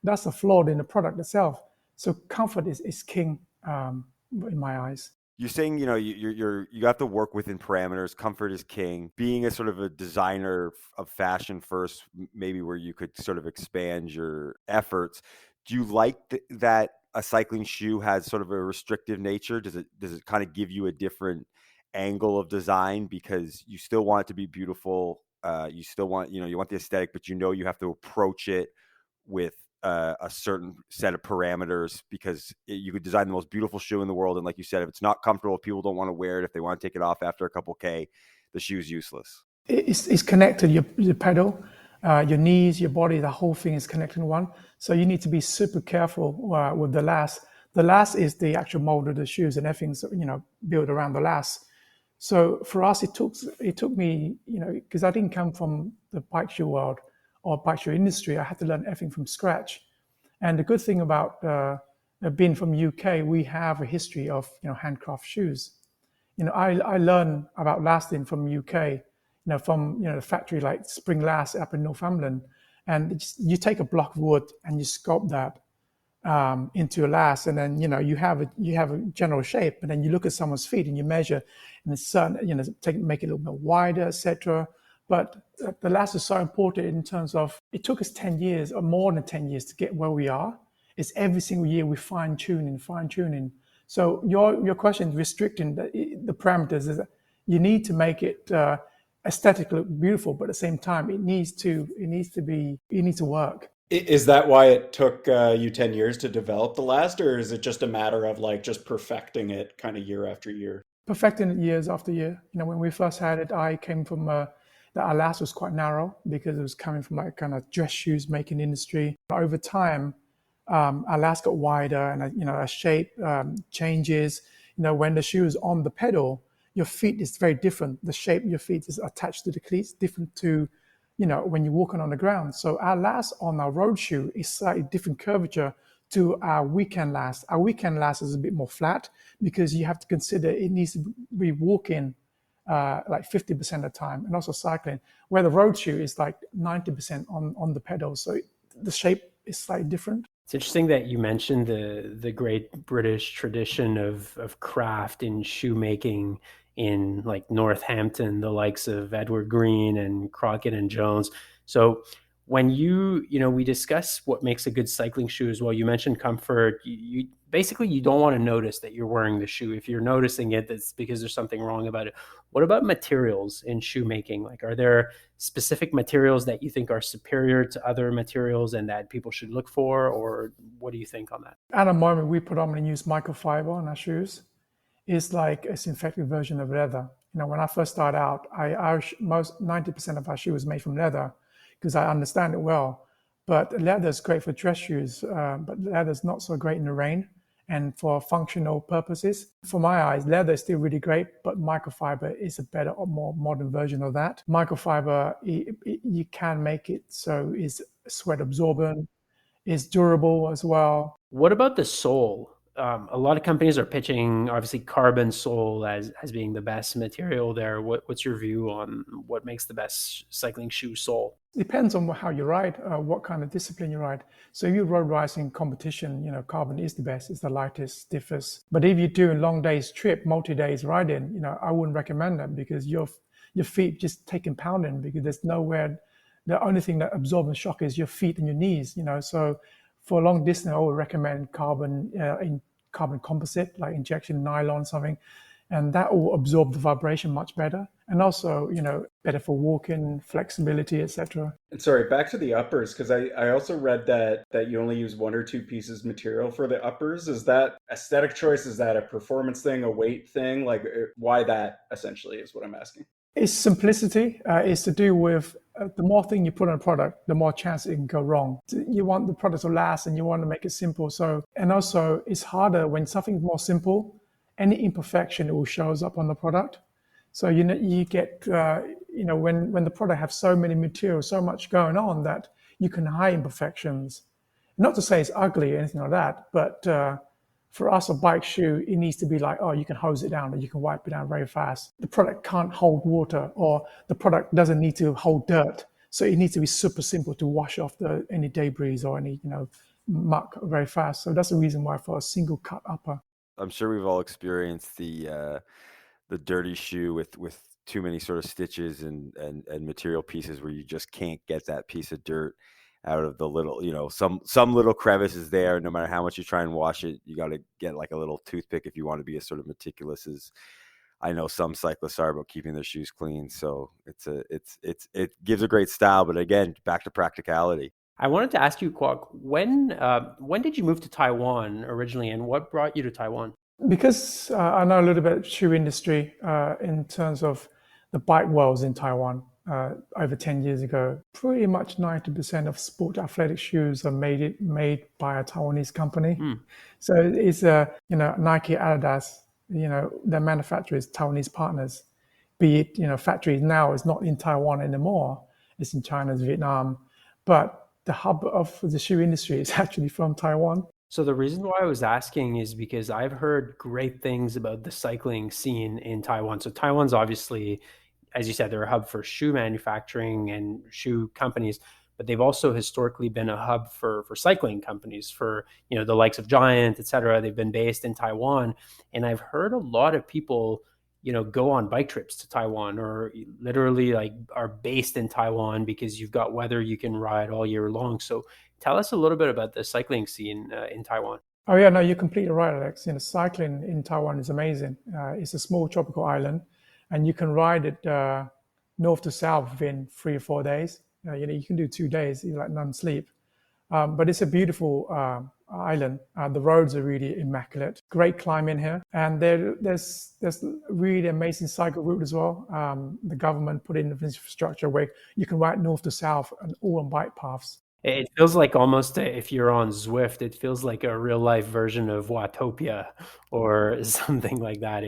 That's a flaw in the product itself. So comfort is king in my eyes. You're saying, you have to work within parameters. Comfort is king. Being a sort of a designer of fashion first, maybe where you could sort of expand your efforts. Do you like that a cycling shoe has sort of a restrictive nature? Does it kind of give you a different angle of design, because you still want it to be beautiful? You still want, you want the aesthetic, but you have to approach it with a certain set of parameters, because you could design the most beautiful shoe in the world, and like you said, if it's not comfortable, if people don't want to wear it, if they want to take it off after a couple K, the shoe's useless. It's connected. Your pedal, your knees, your body, the whole thing is connected in one. So you need to be super careful with the last. The last is the actual mold of the shoes, and everything's built around the last. So for us, it took me, because I didn't come from the bike shoe world or bike shoe industry. I had to learn everything from scratch. And the good thing about being from UK, we have a history of handcraft shoes. I learned about lasting from UK, from the factory like Spring Last up in Northumberland, and you take a block of wood and you sculpt that into a last, and then you have a general shape, and then you look at someone's feet and you measure, and it's certain make it a little bit wider, etc. But the last is so important in terms of it took us 10 years or more than 10 years to get where we are. It's every single year we fine tuning. So your question restricting the parameters is that you need to make it aesthetically beautiful, but at the same time it needs to work. Is that why it took you 10 years to develop the last, or is it just a matter of like just perfecting it kind of year after year? Perfecting it years after year. When we first had it, I came from our last was quite narrow because it was coming from like kind of dress shoes making industry. Over time, our last got wider, and our shape changes. When the shoe is on the pedal, your feet is very different. The shape of your feet is attached to the cleats, different to when you're walking on the ground. So our last on our road shoe is slightly different curvature to our weekend last. Our weekend last is a bit more flat because you have to consider it needs to be walking like 50% of the time, and also cycling, where the road shoe is like 90% on the pedals. So the shape is slightly different. It's interesting that you mentioned the great British tradition of craft in shoemaking in like Northampton, the likes of Edward Green and Crockett and Jones. So when we discuss what makes a good cycling shoe as well, you mentioned comfort. You basically, you don't want to notice that you're wearing the shoe. If you're noticing it, that's because there's something wrong about it. What about materials in shoemaking? Like, are there specific materials that you think are superior to other materials and that people should look for, or what do you think on that? At the moment, we predominantly use microfiber on our shoes. It's like a synthetic version of leather. When I first started out, most 90% of our shoe was made from leather because I understand it well. But leather is great for dress shoes, but leather is not so great in the rain and for functional purposes. For my eyes, leather is still really great, but microfiber is a better or more modern version of that. Microfiber, you can make it so it's sweat absorbent, it's durable as well. What about the sole? A lot of companies are pitching, obviously, carbon sole as being the best material there. What's your view on what makes the best cycling shoe sole? Depends on how you ride, what kind of discipline you ride. So if you road racing competition, carbon is the best, it's the lightest, stiffest. But if you're doing long days trip, multi-days riding, I wouldn't recommend that because your feet just taking pounding because there's nowhere. The only thing that absorbs the shock is your feet and your knees, So for a long distance, I would recommend carbon composite, like injection nylon, something. And that will absorb the vibration much better. And also, better for walking, flexibility, etc. And sorry, back to the uppers, because I also read that you only use one or two pieces material for the uppers. Is that aesthetic choice? Is that a performance thing, a weight thing? Like, why that essentially is what I'm asking. It's simplicity. It's to do with the more thing you put on a product, the more chance it can go wrong. You want the product to last and you want to make it simple. So, and also it's harder when something's more simple. Any imperfection, it will shows up on the product. So you get when the product have so many materials, so much going on that you can hide imperfections. Not to say it's ugly or anything like that, but for us, a bike shoe, it needs to be like, you can hose it down or you can wipe it down very fast. The product can't hold water, or the product doesn't need to hold dirt. So it needs to be super simple to wash off any debris or any muck very fast. So that's the reason why for a single cut upper. I'm sure we've all experienced the dirty shoe with too many sort of stitches and material pieces where you just can't get that piece of dirt out of the little, some little crevice is there. No matter how much you try and wash it, you got to get like a little toothpick if you want to be as sort of meticulous as I know some cyclists are about keeping their shoes clean. So it gives a great style, but again, back to practicality. I wanted to ask you, Quoc, when did you move to Taiwan originally, and what brought you to Taiwan? Because I know a little bit of shoe industry in terms of the bike worlds in Taiwan. over 10 years ago. Pretty much 90% of sport athletic shoes are made by a Taiwanese company. So it's Nike, Adidas, their manufacturers, Taiwanese partners. Be it, factories now is not in Taiwan anymore. It's in China, Vietnam. But the hub of the shoe industry is actually from Taiwan. So the reason why I was asking is because I've heard great things about the cycling scene in Taiwan. So Taiwan's obviously, as you said, they're a hub for shoe manufacturing and shoe companies, but they've also historically been a hub for cycling companies, for the likes of Giant, et cetera. They've been based in Taiwan, and I've heard a lot of people go on bike trips to Taiwan, or literally like are based in Taiwan because you've got weather you can ride all year long. So tell us a little bit about the cycling scene in Taiwan. Oh yeah, no, you're completely right, Alex. Cycling in Taiwan is amazing. It's a small tropical island, and you can ride it north to south within 3 or 4 days. You can do 2 days, like non-sleep. But it's a beautiful island. The roads are really immaculate. Great climbing here, and there's really amazing cycle route as well. The government put in infrastructure where you can ride north to south and all on bike paths. It feels like almost, if you're on Zwift, it feels like a real life version of Watopia or something like that.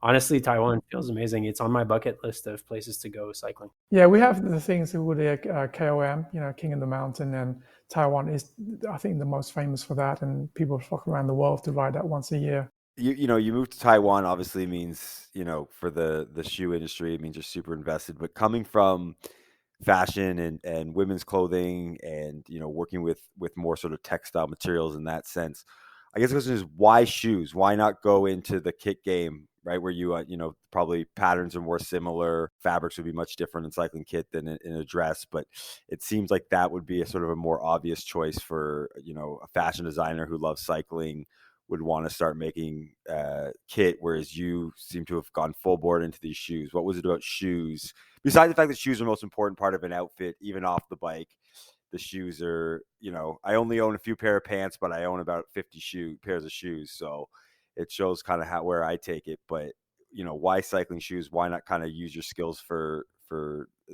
Honestly, Taiwan feels amazing. It's on my bucket list of places to go cycling. Yeah, we have the things with the KOM, King of the Mountain, and Taiwan is, I think, the most famous for that, and people flock around the world to ride that once a year. You move to Taiwan obviously means, for the shoe industry, it means you're super invested, but coming from fashion and women's clothing and working with more sort of textile materials in that sense, I guess the question is, why shoes? Why not go into the kit game, right, where you probably patterns are more similar, fabrics would be much different in cycling kit than in a dress, but it seems like that would be a sort of a more obvious choice for a fashion designer who loves cycling would want to start making kit, whereas you seem to have gone full board into these shoes. What was it about shoes, besides the fact that shoes are the most important part of an outfit, even off the bike? The shoes are, I only own a few pair of pants, but I own about 50 pairs of shoes. So it shows kind of where I take it. But, why cycling shoes? Why not kind of use your skills for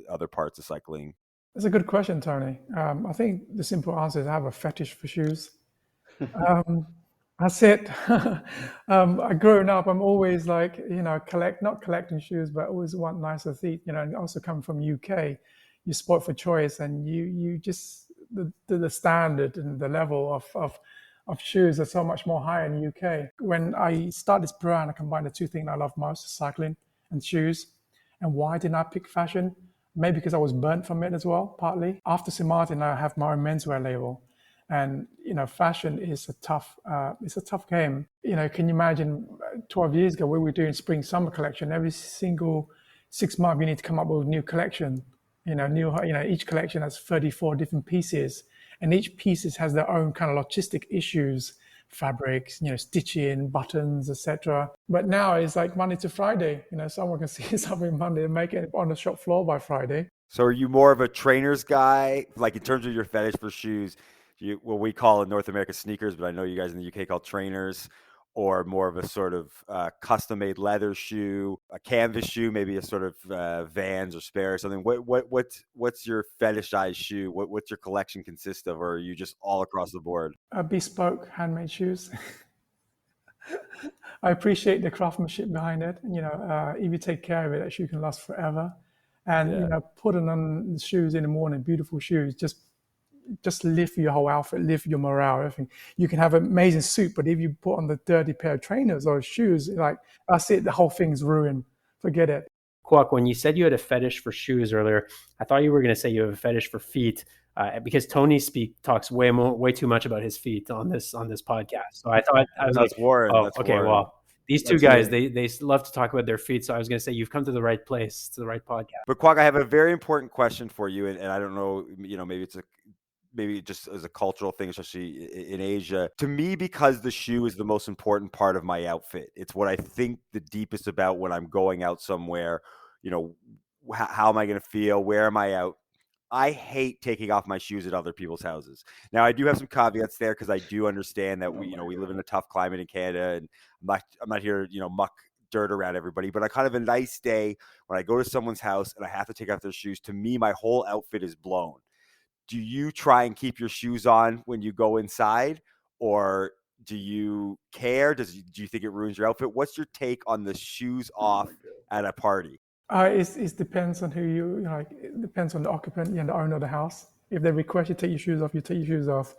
other parts of cycling? That's a good question, Tony. I think the simple answer is I have a fetish for shoes. That's it. Growing up, I'm always like, not collecting shoes, but always want nicer feet, and also coming from UK, you sport for choice, and you just, the standard and the level of shoes are so much more higher in the UK. When I started this brand, I combined the two things I love most, cycling and shoes. And why didn't I pick fashion? Maybe because I was burnt from it as well, partly. After St. Martin, I have my own menswear label. And fashion is a tough game. Can you imagine 12 years ago we were doing spring summer collection? Every single 6 months you need to come up with a new collection. Each collection has 34 different pieces, and each piece has their own kind of logistic issues, fabrics, stitching, buttons, etc. But now it's like Monday to Friday. Someone can see something Monday and make it on the shop floor by Friday. So are you more of a trainer's guy, like in terms of your fetish for shoes? What we call in North America sneakers, but I know you guys in the UK call trainers, or more of a sort of custom-made leather shoe, a canvas shoe, maybe a sort of Vans or Spare or something. What's your fetishized shoe? What's your collection consist of, or are you just all across the board? Bespoke handmade shoes. I appreciate the craftsmanship behind it. If you take care of it, that shoe can last forever. And putting on the shoes in the morning, beautiful shoes, just lift your whole outfit, lift your morale, everything. You can have an amazing suit, but if you put on the dirty pair of trainers or shoes, like, that's it, the whole thing's ruined. Forget it. Quoc, when you said you had a fetish for shoes earlier, I thought you were going to say you have a fetish for feet, because Tony talks way too much about his feet on this podcast. So I was That's like, Warren. oh, That's okay, Warren. well, these two guys, they love to talk about their feet. So I was going to say, you've come to the right place, to the right podcast. But Quoc, I have a very important question for you, and I don't know, maybe just as a cultural thing, especially in Asia. To me, because the shoe is the most important part of my outfit, it's what I think the deepest about when I'm going out somewhere. How am I going to feel? Where am I out? I hate taking off my shoes at other people's houses. Now, I do have some caveats there, because I do understand that we live in a tough climate in Canada, and I'm not here, muck dirt around everybody. But on kind of a nice day when I go to someone's house and I have to take off their shoes, to me, my whole outfit is blown. Do you try and keep your shoes on when you go inside, or do you care? Do you think it ruins your outfit? What's your take on the shoes off at a party? It depends on who you like. It depends on the occupant and the owner of the house. If they request you take your shoes off, you take your shoes off.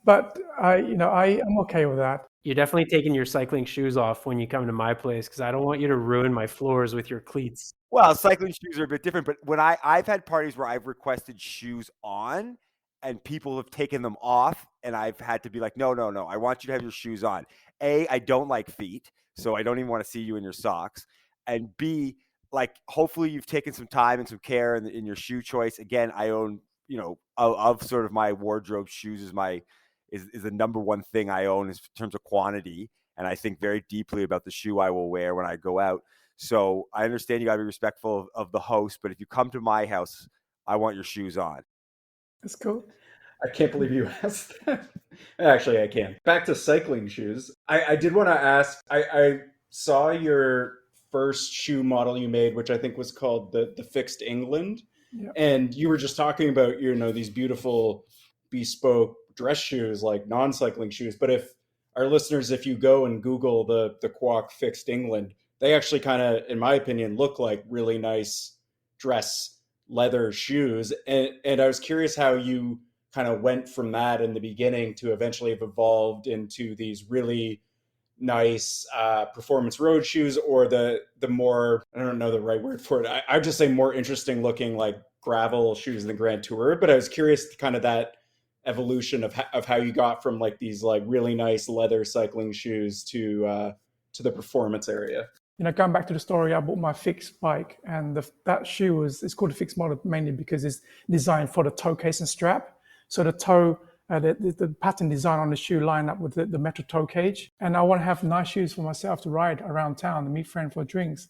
But I am okay with that. You're definitely taking your cycling shoes off when you come to my place because I don't want you to ruin my floors with your cleats. Well, cycling shoes are a bit different, but when I've had parties where I've requested shoes on and people have taken them off, and I've had to be like, no, I want you to have your shoes on. A, I don't like feet, so I don't even want to see you in your socks. And B, like, hopefully you've taken some time and some care in your shoe choice. Again, I own, of sort of my wardrobe, shoes is the number one thing I own in terms of quantity. And I think very deeply about the shoe I will wear when I go out. So I understand you got to be respectful of the host, but if you come to my house, I want your shoes on. That's cool. I can't believe you asked that. Actually, I can. Back to cycling shoes. I did want to ask, I saw your first shoe model you made, which I think was called the Fixed England. Yeah. And you were just talking about, these beautiful bespoke dress shoes, like non-cycling shoes. But if you go and Google the Quoc Fixed England, they actually kind of, in my opinion, look like really nice dress leather shoes. And I was curious how you kind of went from that in the beginning to eventually have evolved into these really nice performance road shoes, or the more, I don't know the right word for it, I'd just say more interesting looking like gravel shoes in the Gran Tourer. But I was curious kind of that evolution of how you got from like these like really nice leather cycling shoes to the performance area. Going back to the story, I bought my fixed bike, and that shoe it's called a fixed model mainly because it's designed for the toe case and strap. So the toe, the pattern design on the shoe line up with the metal toe cage. And I want to have nice shoes for myself to ride around town and meet friends for drinks.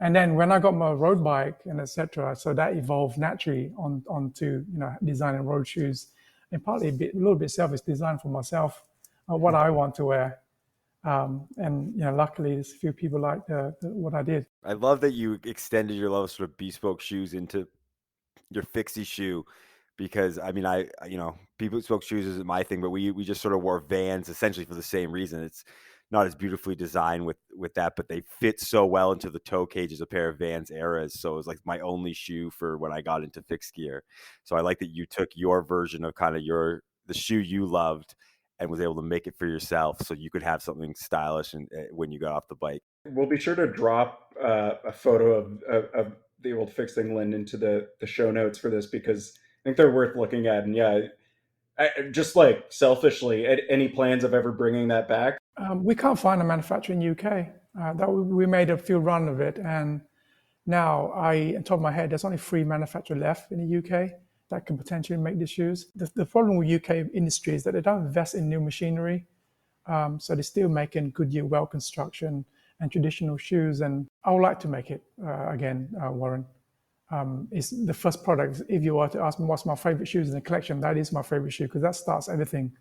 And then when I got my road bike and etc., so that evolved naturally onto designing road shoes, and partly a little bit selfish design for myself, what I want to wear. And luckily there's a few people like what I did. I love that you extended your love of sort of bespoke shoes into your fixie shoe, because I mean, bespoke shoes isn't my thing, but we just sort of wore Vans essentially for the same reason. It's not as beautifully designed with that, but they fit so well into the toe cage as a pair of Vans eras. So it was like my only shoe for when I got into fixed gear. So I like that you took your version of kind of the shoe you loved and was able to make it for yourself so you could have something stylish when you got off the bike. We'll be sure to drop a photo of the old Fixed England into the show notes for this, because I think they're worth looking at. And yeah, just like selfishly, any plans of ever bringing that back? We can't find a manufacturer in the UK. We made a few run of it, and now on top of my head, there's only 3 manufacturers left in the UK that can potentially make the shoes. The problem with UK industry is that they don't invest in new machinery, so they're still making Goodyear well construction and traditional shoes. And I would like to make it again, Warren. It's the first product. If you were to ask me what's my favorite shoes in the collection, that is my favorite shoe, because that starts everything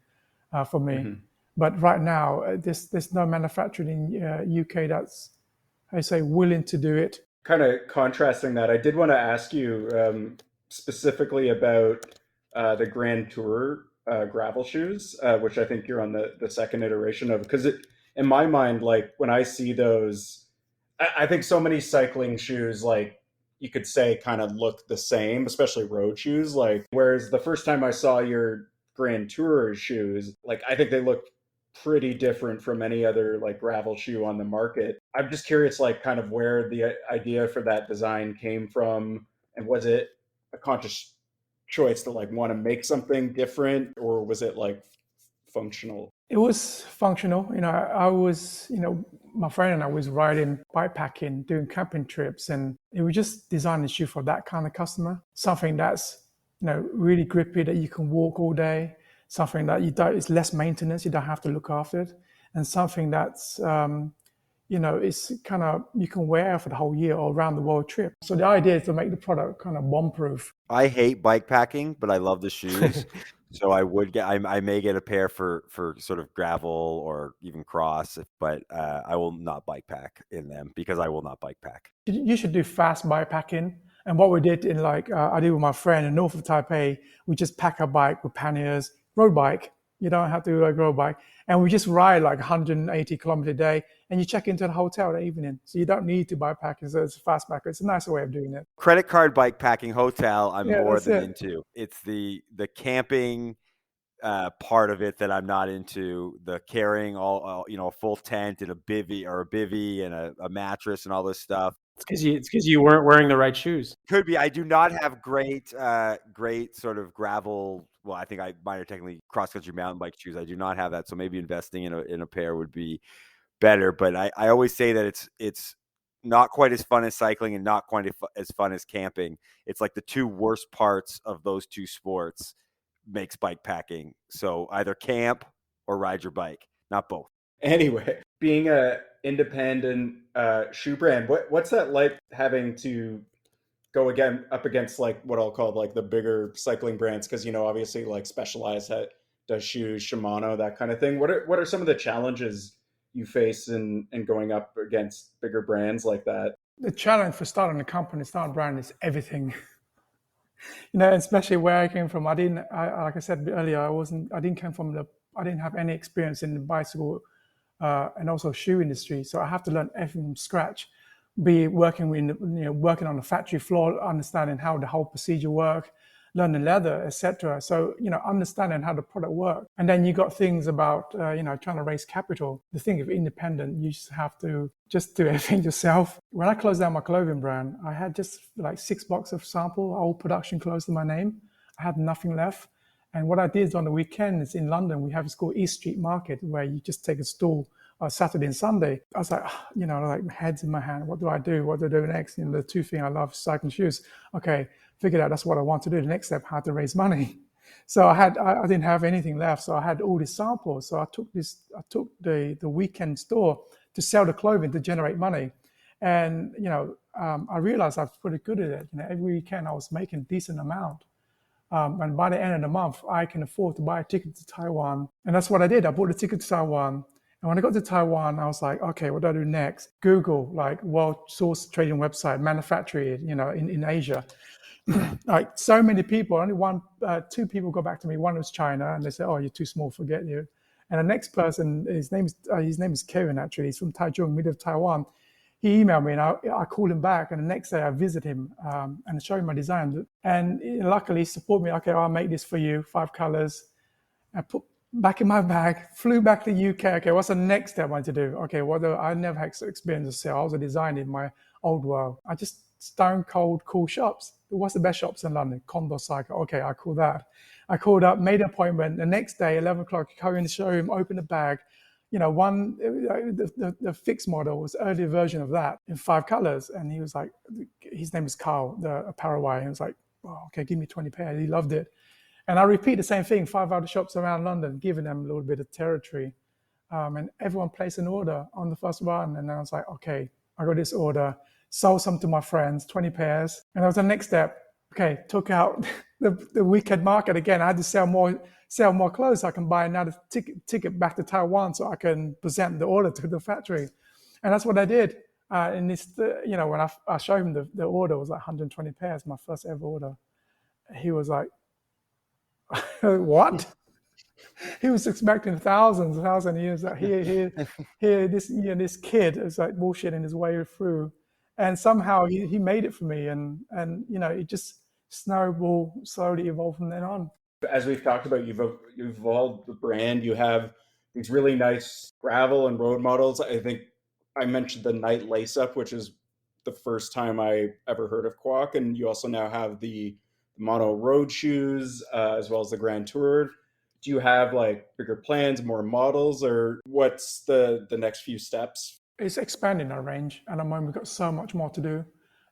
for me. Mm-hmm. But right now, there's no manufacturer in UK that's, I say, willing to do it. Kind of contrasting that, I did want to ask you specifically about the Gran Tourer gravel shoes, which I think you're on the second iteration of, because in my mind, like when I see those, I think so many cycling shoes, like you could say, kind of look the same, especially road shoes. Like, whereas the first time I saw your Gran Tourer shoes, like I think they looked pretty different from any other like gravel shoe on the market. I'm just curious, like kind of where the idea for that design came from, and was it a conscious choice to like want to make something different, or was it like functional? It was functional. I was, my friend and I was riding, bikepacking, doing camping trips, and it was just designed a shoe for that kind of customer. Something that's, really grippy, that you can walk all day. Something that it's less maintenance, you don't have to look after it, and something that's, it's kind of, you can wear for the whole year or around the world trip. So the idea is to make the product kind of bomb-proof. I hate bike packing, but I love the shoes. So I may get a pair for sort of gravel or even cross, but I will not bike pack in them because I will not bike pack. You should do fast bikepacking. And what we did in I did with my friend in north of Taipei, we just pack a bike with panniers, road bike. You don't have to do like road bike. And we just ride like 180 kilometers a day and you check into the hotel that evening. So you don't need to bike So it's a fast packer. It's a nicer way of doing it. Credit card bike packing hotel, I'm Yeah, more that's than it. into. It's the camping part of it that I'm not into. The carrying all a full tent and a bivy and a mattress and all this stuff. It's because you weren't wearing the right shoes. Could be. I do not have great sort of gravel. Well, I think mine are technically cross country mountain bike shoes. I do not have that, so maybe investing in a pair would be better. But I always say that it's not quite as fun as cycling and not quite as fun as camping. It's like the two worst parts of those two sports makes bike packing. So either camp or ride your bike, not both. Anyway, being a independent shoe brand, what's that like having to go up against like what I'll call like the bigger cycling brands? Because obviously like Specialized does shoes, Shimano, that kind of thing. What are some of the challenges you face in going up against bigger brands like that? The challenge for starting a company, starting a brand is everything. Especially where I came from. Like I said earlier, I didn't have any experience in the bicycle and also shoe industry. So I have to learn everything from scratch. Be working working on the factory floor, understanding how the whole procedure works, learning leather, etc. So understanding how the product works. And then you got things about trying to raise capital. The thing of independent, you just have to just do everything yourself. When I closed down my clothing brand, I had just like 6 boxes of sample, old production clothes to my name. I had nothing left. And what I did is on the weekends in London, we have this called East Street Market, where you just take a stall Saturday and Sunday. I was like, like heads in my hand. What do I do? What do I do next? The two things I love, cycling shoes. Okay, figured out that's what I want to do. The next step, how to raise money. So I didn't have anything left. So I had all these samples. So I took the weekend store to sell the clothing to generate money. And, I realized I was pretty good at it. Every weekend I was making a decent amount. And by the end of the month, I can afford to buy a ticket to Taiwan. And that's what I did. I bought a ticket to Taiwan. And when I got to Taiwan, I was like, okay, what do I do next? Google, like world source trading website, manufacturing, in Asia. Like so many people, only two people got back to me. One was China, and they said, "Oh, you're too small, forget you." And the next person, his name is Kevin. Actually, he's from Taichung, middle of Taiwan. He emailed me, and I called him back. And the next day, I visit him and show him my design. And luckily, he supported me. Okay, I'll make this for you, 5 colors. I put back in my bag, flew back to the UK. Okay, what's the next step I want to do? Okay, I never had experience of sale. I was a designer in my old world. I just stone cold call shops. What's the best shops in London? Condor Cycle. Okay, I call that. I called up, made an appointment. The next day, 11 o'clock, go in the showroom, open the bag. The fixed model was an earlier version of that in 5 colors. And he was like, his name is Carl, the apparel guy. He was like, oh, okay, give me 20 pairs. He loved it. And I repeat the same thing, 5 other shops around London, giving them a little bit of territory. And everyone placed an order on the first run. And then I was like, okay, I got this order, sold some to my friends, 20 pairs. And that was the next step. Okay, took out the weekend market again. I had to sell more clothes so I can buy another ticket back to Taiwan so I can present the order to the factory. And that's what I did. And this, when I showed him the order, it was like 120 pairs, my first ever order. He was like, what? He was expecting thousands years. This kid is like bullshitting his way through, and somehow he made it for me, and it just snowballed, slowly evolved from then on. As we've talked about, you've evolved the brand. You have these really nice gravel and road models. I think I mentioned the Night Lace Up, which is the first time I ever heard of Quoc, and you also now have the mono road shoes as well as the Gran Tourer. Do you have like bigger plans, more models, or what's the next few steps? It's expanding our range. At the moment, we've got so much more to do.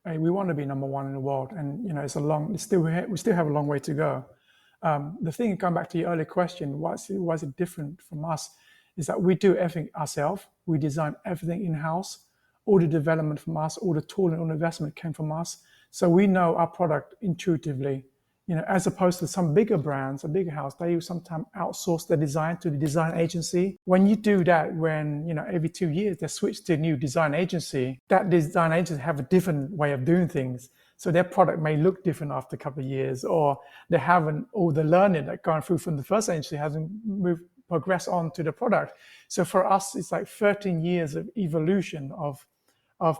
We want to be number one in the world, and we still have a long way to go. The thing, going back to your earlier question, why is it different from us, is that we do everything ourselves. We design everything in-house. All the development from us, all the tooling, all the investment came from us. So we know our product intuitively. as opposed to some bigger brands, a bigger house, they sometimes outsource the design to the design agency. When you do that, when, every 2 years they switch to a new design agency, that design agency have a different way of doing things. So their product may look different after a couple of years, or they haven't, all the learning that gone through from the first agency hasn't progressed on to the product. So for us, it's like 13 years of evolution of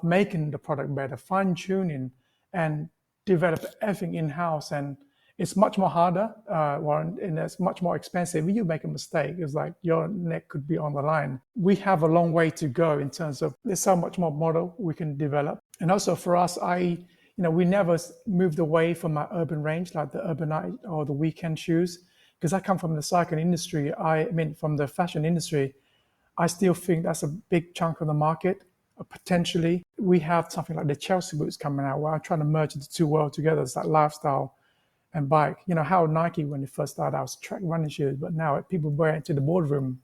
making the product better, fine-tuning, and develop everything in-house. And it's much more harder, Warren, and it's much more expensive. If you make a mistake, it's like your neck could be on the line. We have a long way to go in terms of there's so much more model we can develop. And also for us, we never moved away from our urban range, like the urban night or the weekend shoes, because I come from the cycling industry. From the fashion industry. I still think that's a big chunk of the market. Potentially, we have something like the Chelsea boots coming out, where I'm trying to merge the two worlds together. It's like lifestyle and bike. How Nike, when they first started out, was track running shoes, but now people wear it to the boardroom.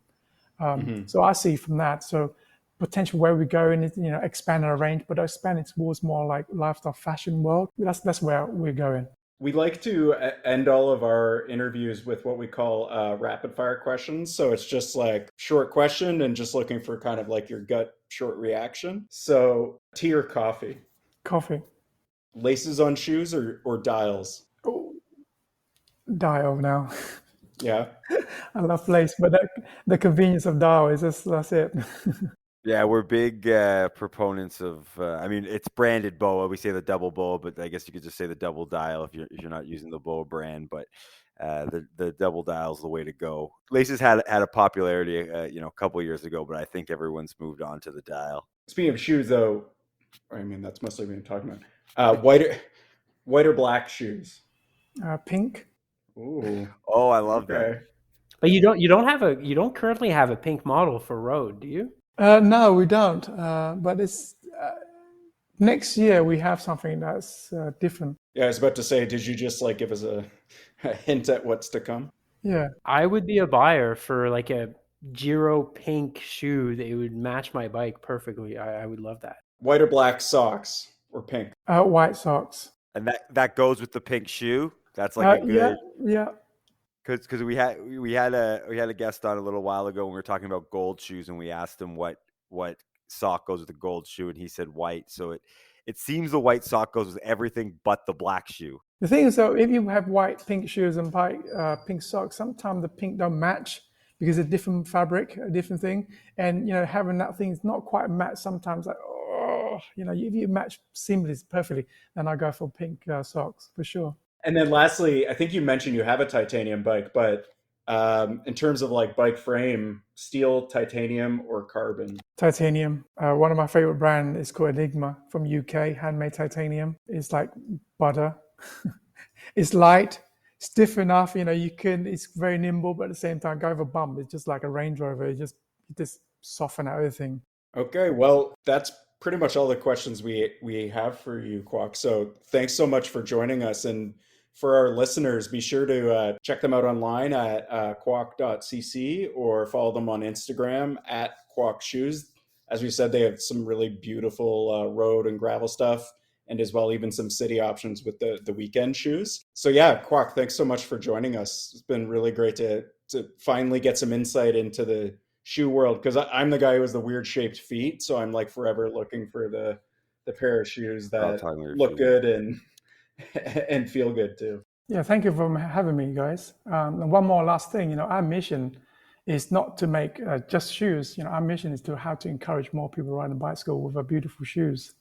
So I see from that. So potential where we go in is, expand our range, but expand it towards more like lifestyle fashion world. That's where we're going. We like to end all of our interviews with what we call rapid fire questions. So it's just like short question and just looking for kind of like your gut short reaction. So tea or coffee? Coffee. Laces on shoes or dials? Oh, dial now. Yeah. I love lace, but the convenience of dial is that's it. Yeah, we're big proponents of. It's branded BOA. We say the double BOA, but I guess you could just say the double dial if you're not using the BOA brand. But the double dial is the way to go. Laces had a popularity, a couple of years ago, but I think everyone's moved on to the dial. Speaking of shoes, though, that's mostly what I'm talking about. White or black shoes? Pink. Ooh. Oh, I love that. But you don't currently have a pink model for road, do you? No, we don't. But it's next year we have something that's different. Yeah, I was about to say, did you just like give us a hint at what's to come? Yeah. I would be a buyer for like a Giro pink shoe that would match my bike perfectly. I would love that. White or black socks or pink? White socks. And that goes with the pink shoe. That's like a good. Yeah. Because we had a guest on a little while ago when we were talking about gold shoes, and we asked him what sock goes with the gold shoe, and he said white. So it seems the white sock goes with everything but the black shoe. The thing is, though, if you have white, pink shoes and pink socks, sometimes the pink don't match because it's a different fabric, a different thing, and having that thing is not quite matched. Sometimes if you match seamlessly perfectly, then I go for pink socks for sure. And then lastly, I think you mentioned you have a titanium bike, but in terms of like bike frame, steel, titanium, or carbon? Titanium. One of my favorite brands is called Enigma from UK, handmade titanium. It's like butter. It's light, stiff enough, it's very nimble, but at the same time, go over a bump. It's just like a Range Rover. You just soften everything. Okay, well, that's pretty much all the questions we have for you, Quoc. So thanks so much for joining us. And for our listeners, be sure to check them out online at quoc.cc or follow them on Instagram at Quoc Shoes. As we said, they have some really beautiful road and gravel stuff, and as well even some city options with the weekend shoes. So yeah, Quoc, thanks so much for joining us. It's been really great to finally get some insight into the shoe world, because I'm the guy who has the weird shaped feet, so I'm like forever looking for the pair of shoes that look good and feel good too. Yeah, thank you for having me, guys. And one more last thing, our mission is not to make just shoes. Our mission is to how to encourage more people riding a bicycle with beautiful shoes.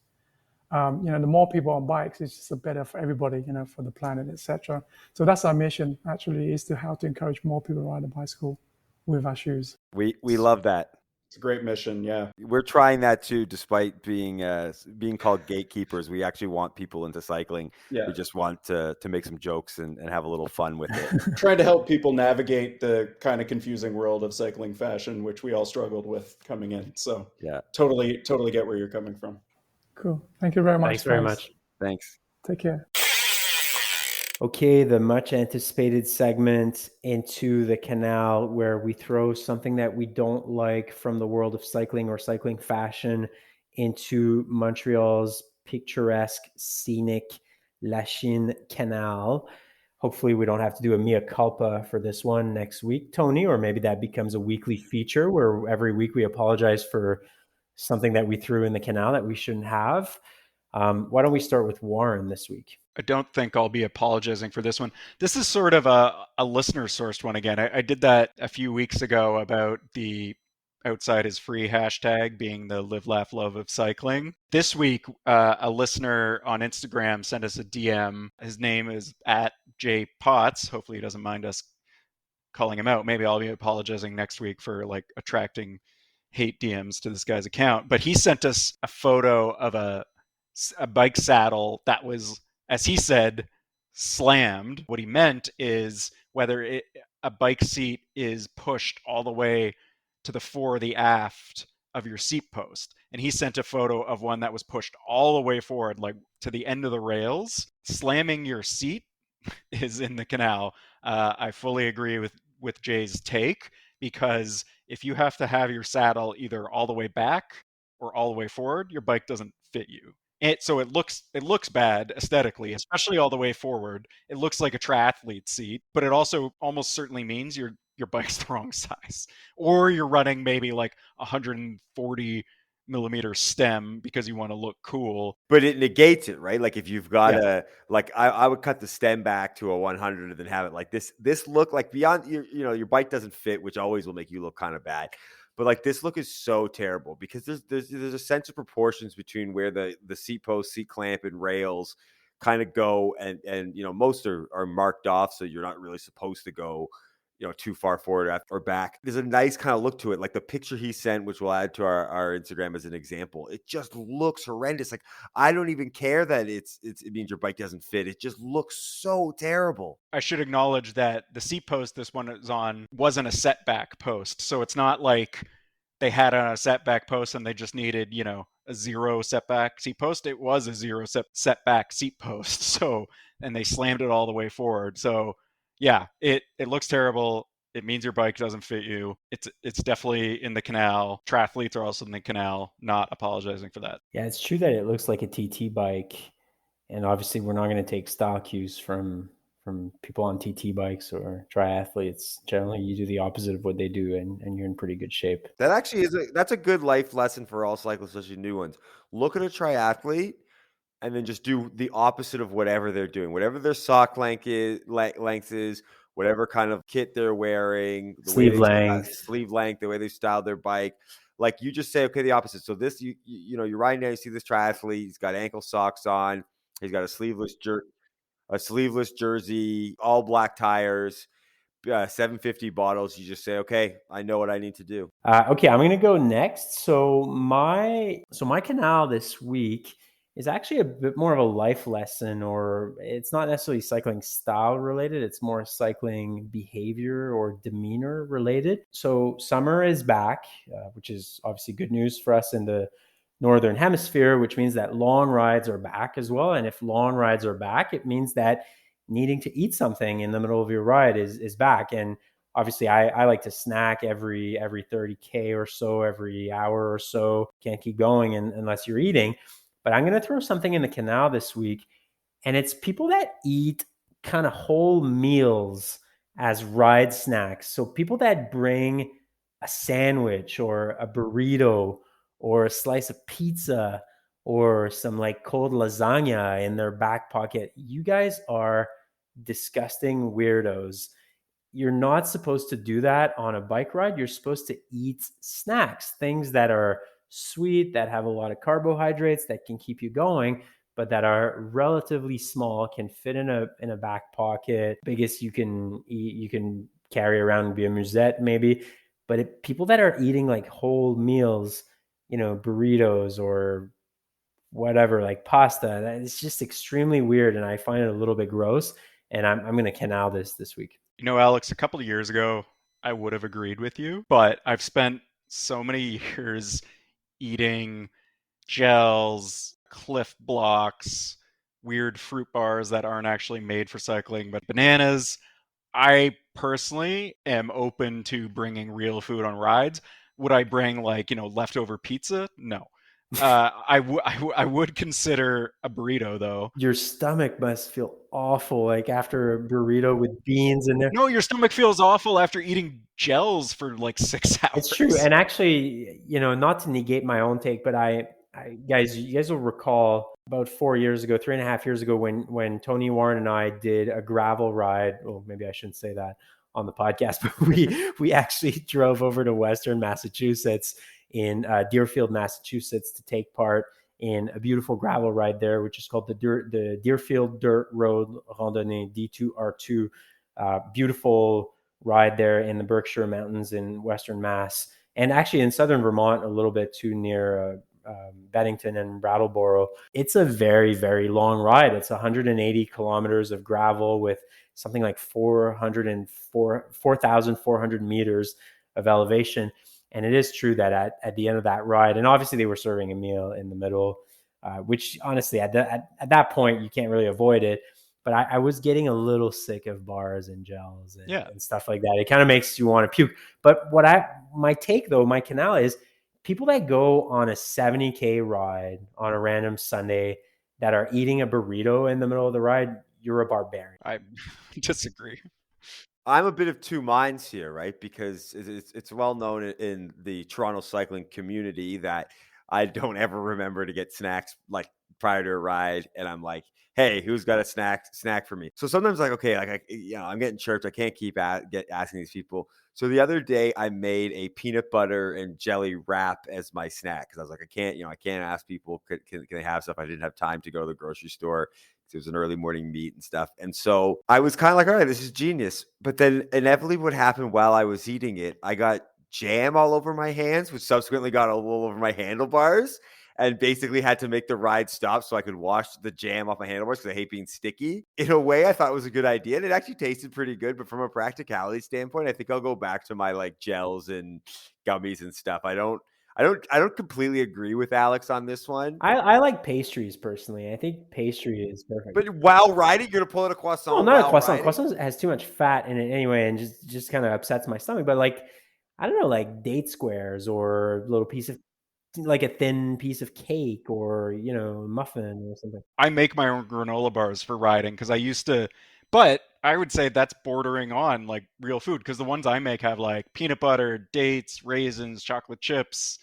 The more people on bikes, it's just better for everybody, for the planet, etc. So that's our mission, actually, is to how to encourage more people to ride a bicycle with our shoes. We love that. It's a great mission, yeah. We're trying that too, despite being called gatekeepers. We actually want people into cycling. Yeah. We just want to make some jokes and have a little fun with it. Trying to help people navigate the kind of confusing world of cycling fashion, which we all struggled with coming in. So yeah, totally get where you're coming from. Cool. Thank you very much. Thanks very much. Thanks. Take care. Okay, the much anticipated segment into the Canal, where we throw something that we don't like from the world of cycling or cycling fashion into Montreal's picturesque, scenic Lachine Canal. Hopefully we don't have to do a mea culpa for this one next week, Tony, or maybe that becomes a weekly feature where every week we apologize for something that we threw in the canal that we shouldn't have. Why don't we start with Warren this week? I don't think I'll be apologizing for this one. This is sort of a listener sourced one again. I did that a few weeks ago about the outside is free hashtag being the live, laugh, love of cycling. This week, a listener on Instagram sent us a DM. His name is at J Potts. Hopefully he doesn't mind us calling him out. Maybe I'll be apologizing next week for like attracting hate DMs to this guy's account. But he sent us a photo of a bike saddle that was, as he said, slammed. What he meant is whether a bike seat is pushed all the way to the fore or the aft of your seat post. And he sent a photo of one that was pushed all the way forward, like to the end of the rails. Slamming your seat is in the canal. I fully agree with Jay's take, because if you have to have your saddle either all the way back or all the way forward, your bike doesn't fit you. So it looks bad aesthetically, especially all the way forward. It looks like a triathlete seat, but it also almost certainly means your bike's the wrong size, or you're running maybe like 140 millimeter stem because you want to look cool. But it negates it, right? Like if you've got I would cut the stem back to a 100 and then have it like this look like beyond your bike doesn't fit, which always will make you look kind of bad. But like this look is so terrible because there's a sense of proportions between where the seat post, seat clamp, and rails kind of go, and most are marked off, so you're not really supposed to go too far forward or back. There's a nice kind of look to it. Like the picture he sent, which we'll add to our Instagram as an example, it just looks horrendous. Like I don't even care that it means your bike doesn't fit. It just looks so terrible. I should acknowledge that the seat post this one is on wasn't a setback post. So it's not like they had a setback post and they just needed, a zero setback seat post. It was a zero setback seat post. So, and they slammed it all the way forward. So yeah, it looks terrible. It means your bike doesn't fit you. It's definitely in the canal. Triathletes are also in the canal. Not apologizing for that. Yeah, it's true that it looks like a TT bike, and obviously we're not going to take stock cues from people on TT bikes or triathletes. Generally, you do the opposite of what they do, and you're in pretty good shape. That actually that's a good life lesson for all cyclists, especially new ones. Look at a triathlete and then just do the opposite of whatever they're doing, whatever their sock length is, whatever kind of kit they're wearing, Sleeve length, the way they style their bike. Like you just say, okay, the opposite. So this, you're riding down, you see this triathlete, he's got ankle socks on, he's got a sleeveless jersey, all black tires, 750 bottles. You just say, okay, I know what I need to do. Okay, I'm going to go next. So my canal this week is actually a bit more of a life lesson, or it's not necessarily cycling style related. It's more cycling behavior or demeanor related. So summer is back, which is obviously good news for us in the Northern Hemisphere, which means that long rides are back as well. And if long rides are back, it means that needing to eat something in the middle of your ride is back. And obviously I like to snack every 30K or so, every hour or so. Can't keep going unless you're eating. But I'm going to throw something in the canal this week, and it's people that eat kind of whole meals as ride snacks. So people that bring a sandwich or a burrito or a slice of pizza or some like cold lasagna in their back pocket. You guys are disgusting weirdos. You're not supposed to do that on a bike ride. You're supposed to eat snacks, things that are sweet, that have a lot of carbohydrates, that can keep you going, but that are relatively small, can fit in a back pocket. Biggest you can eat, you can carry around and be a musette maybe. But people that are eating like whole meals, burritos or whatever, like pasta, it's just extremely weird, and I find it a little bit gross. And I'm going to canal this week. Alex, a couple of years ago, I would have agreed with you, but I've spent so many years eating gels, Cliff Blocks, weird fruit bars that aren't actually made for cycling, but bananas. I personally am open to bringing real food on rides. Would I bring leftover pizza? No. I would consider a burrito though. Your stomach must feel awful, like after a burrito with beans in there. No, your stomach feels awful after eating gels for like 6 It's true. hours. And actually, not to negate my own take, but you guys will recall about 4 years ago, 3.5 years ago, when Tony Warren and I did a gravel ride. Well, maybe I shouldn't say that on the podcast, but we actually drove over to Western Massachusetts in Deerfield, Massachusetts, to take part in a beautiful gravel ride there, which is called the Deerfield Dirt Road Randonnée D2R2. Beautiful ride there in the Berkshire Mountains in Western Mass, and actually in southern Vermont, a little bit too near Bennington and Brattleboro. It's a very, very long ride. It's 180 kilometers of gravel with something like 4,400 meters of elevation. And it is true that at the end of that ride, and obviously they were serving a meal in the middle, which honestly at that point you can't really avoid it. But I was getting a little sick of bars and gels and stuff like that. It kind of makes you want to puke. But my take though, my Canal is people that go on a 70K ride on a random Sunday that are eating a burrito in the middle of the ride, you're a barbarian. I disagree. I'm a bit of two minds here, right? Because it's well known in the Toronto cycling community that I don't ever remember to get snacks like prior to a ride, and I'm like, hey, who's got a snack for me? So sometimes like, okay, like I'm getting chirped. I can't keep asking these people. So the other day I made a peanut butter and jelly wrap as my snack because I was like, I can't ask people can they have stuff. I didn't have time to go to the grocery store. It was an early morning meet and stuff. And so I was kind of like, all right, this is genius. But then inevitably what happened while I was eating it, I got jam all over my hands, which subsequently got all over my handlebars, and basically had to make the ride stop so I could wash the jam off my handlebars because I hate being sticky. In a way, I thought it was a good idea. And it actually tasted pretty good. But from a practicality standpoint, I think I'll go back to my like gels and gummies and stuff. I don't completely agree with Alex on this one. I like pastries personally. I think pastry is perfect. But while riding, you're gonna pull out a croissant. Well, not a while croissant. riding? Croissant has too much fat in it anyway, and just kind of upsets my stomach. But like, I don't know, like date squares or a little piece of like a thin piece of cake or muffin or something. I make my own granola bars for riding because I used to, but I would say that's bordering on like real food because the ones I make have like peanut butter, dates, raisins, chocolate chips,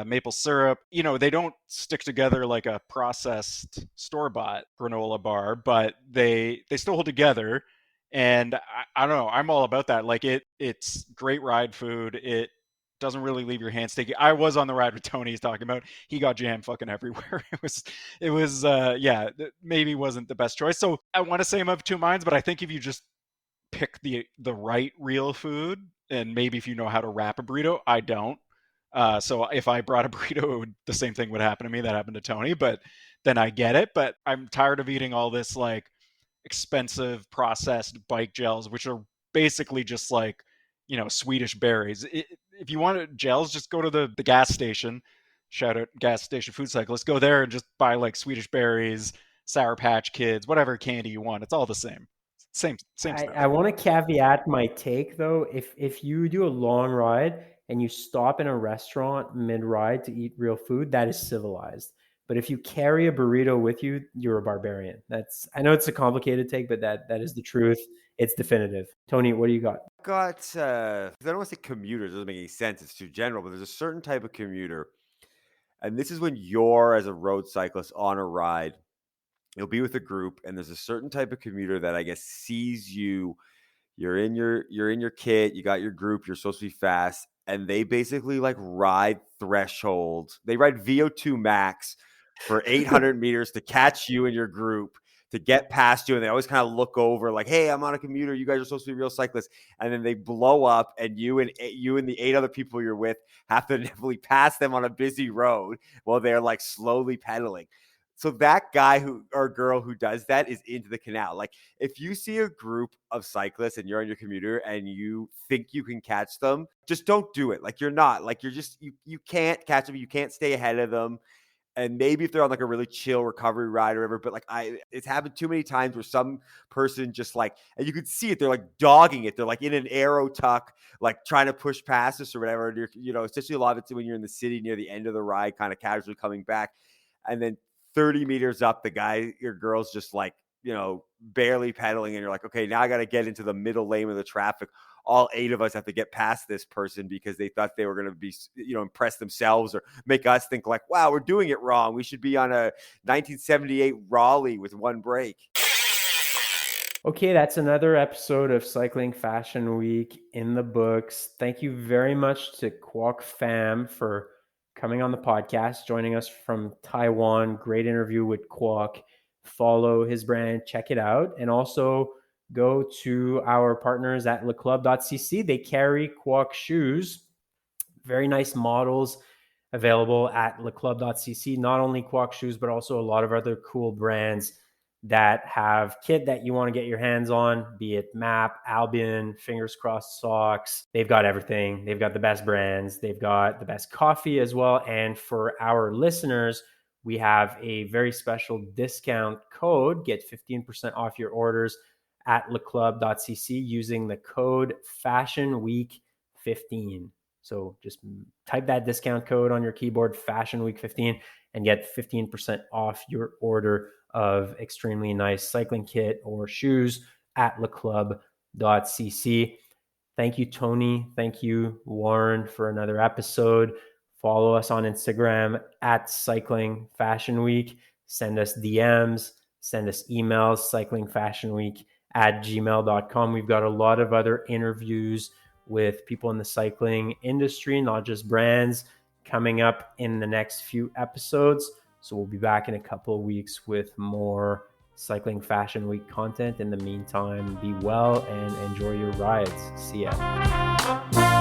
maple syrup. They don't stick together like a processed store-bought granola bar, but they still hold together. And I don't know, I'm all about that. Like it's great ride food. It doesn't really leave your hands sticky. I was on the ride with Tony. He's talking about he got jam fucking everywhere. It was yeah, maybe wasn't the best choice. So I want to say I'm of two minds, but I think if you just pick the right real food, and maybe if you know how to wrap a burrito, I don't. So if I brought a burrito, the same thing would happen to me. That happened to Tony, but then I get it. But I'm tired of eating all this like expensive processed bike gels, which are basically just like Swedish berries. If you want gels, just go to the gas station. Shout out gas station food cyclists. Go there and just buy like Swedish berries, Sour Patch Kids, whatever candy you want. It's all the same. Same stuff. I want to caveat my take though. If you do a long ride and you stop in a restaurant mid-ride to eat real food, that is civilized. But if you carry a burrito with you, you're a barbarian. I know it's a complicated take, but that is the truth. It's definitive. Tony, what do you got? Got I don't want to say commuters, it doesn't make any sense, it's too general, but there's a certain type of commuter, and this is when you're as a road cyclist on a ride, you'll be with a group, and there's a certain type of commuter that I guess sees you. You're in your kit, you got your group, you're supposed to be fast, and they basically like ride thresholds. They ride VO2 max for 800 meters to catch you and your group, to get past you, and they always kind of look over like, hey, I'm on a commuter, you guys are supposed to be real cyclists, and then they blow up, and you and the 8 other people you're with have to inevitably pass them on a busy road while they're like slowly pedaling. So that guy or girl who does that is into the Canal. Like if you see a group of cyclists and you're on your commuter and you think you can catch them, just don't do it. Like you're not. Like you're just you can't catch them. You can't stay ahead of them. And maybe if they're on like a really chill recovery ride or whatever, but like it's happened too many times where some person just like, and you could see it, they're like dogging it. They're like in an aero tuck, like trying to push past us or whatever. And you're, especially a lot of it's when you're in the city near the end of the ride, kind of casually coming back. And then 30 meters up, the guy, your girl's just like, barely pedaling. And you're like, okay, now I got to get into the middle lane of the traffic. All 8 of us have to get past this person because they thought they were going to be, impress themselves or make us think like, wow, we're doing it wrong. We should be on a 1978 Raleigh with one brake. Okay, that's another episode of Cycling Fashion Week in the books. Thank you very much to Quoc Pham for coming on the podcast, joining us from Taiwan. Great interview with Quoc. Follow his brand, check it out. And also go to our partners at leclub.cc. They carry Quoc shoes, very nice models available at leclub.cc. Not only Quoc shoes, but also a lot of other cool brands that have kit that you want to get your hands on, be it MAAP, Albion, Fingers Crossed socks. They've got everything. They've got the best brands. They've got the best coffee as well. And for our listeners, we have a very special discount code. Get 15% off your orders at leclub.cc using the code FashionWeek15. So just type that discount code on your keyboard, FashionWeek15, and get 15% off your order of extremely nice cycling kit or shoes at leclub.cc. Thank you, Tony. Thank you, Warren, for another episode. Follow us on Instagram at Cycling Fashion Week. Send us DMs, send us emails, cyclingfashionweek@gmail.com. We've got a lot of other interviews with people in the cycling industry, not just brands, coming up in the next few episodes. So we'll be back in a couple of weeks with more Cycling Fashion Week content. In the meantime, be well and enjoy your rides. See ya.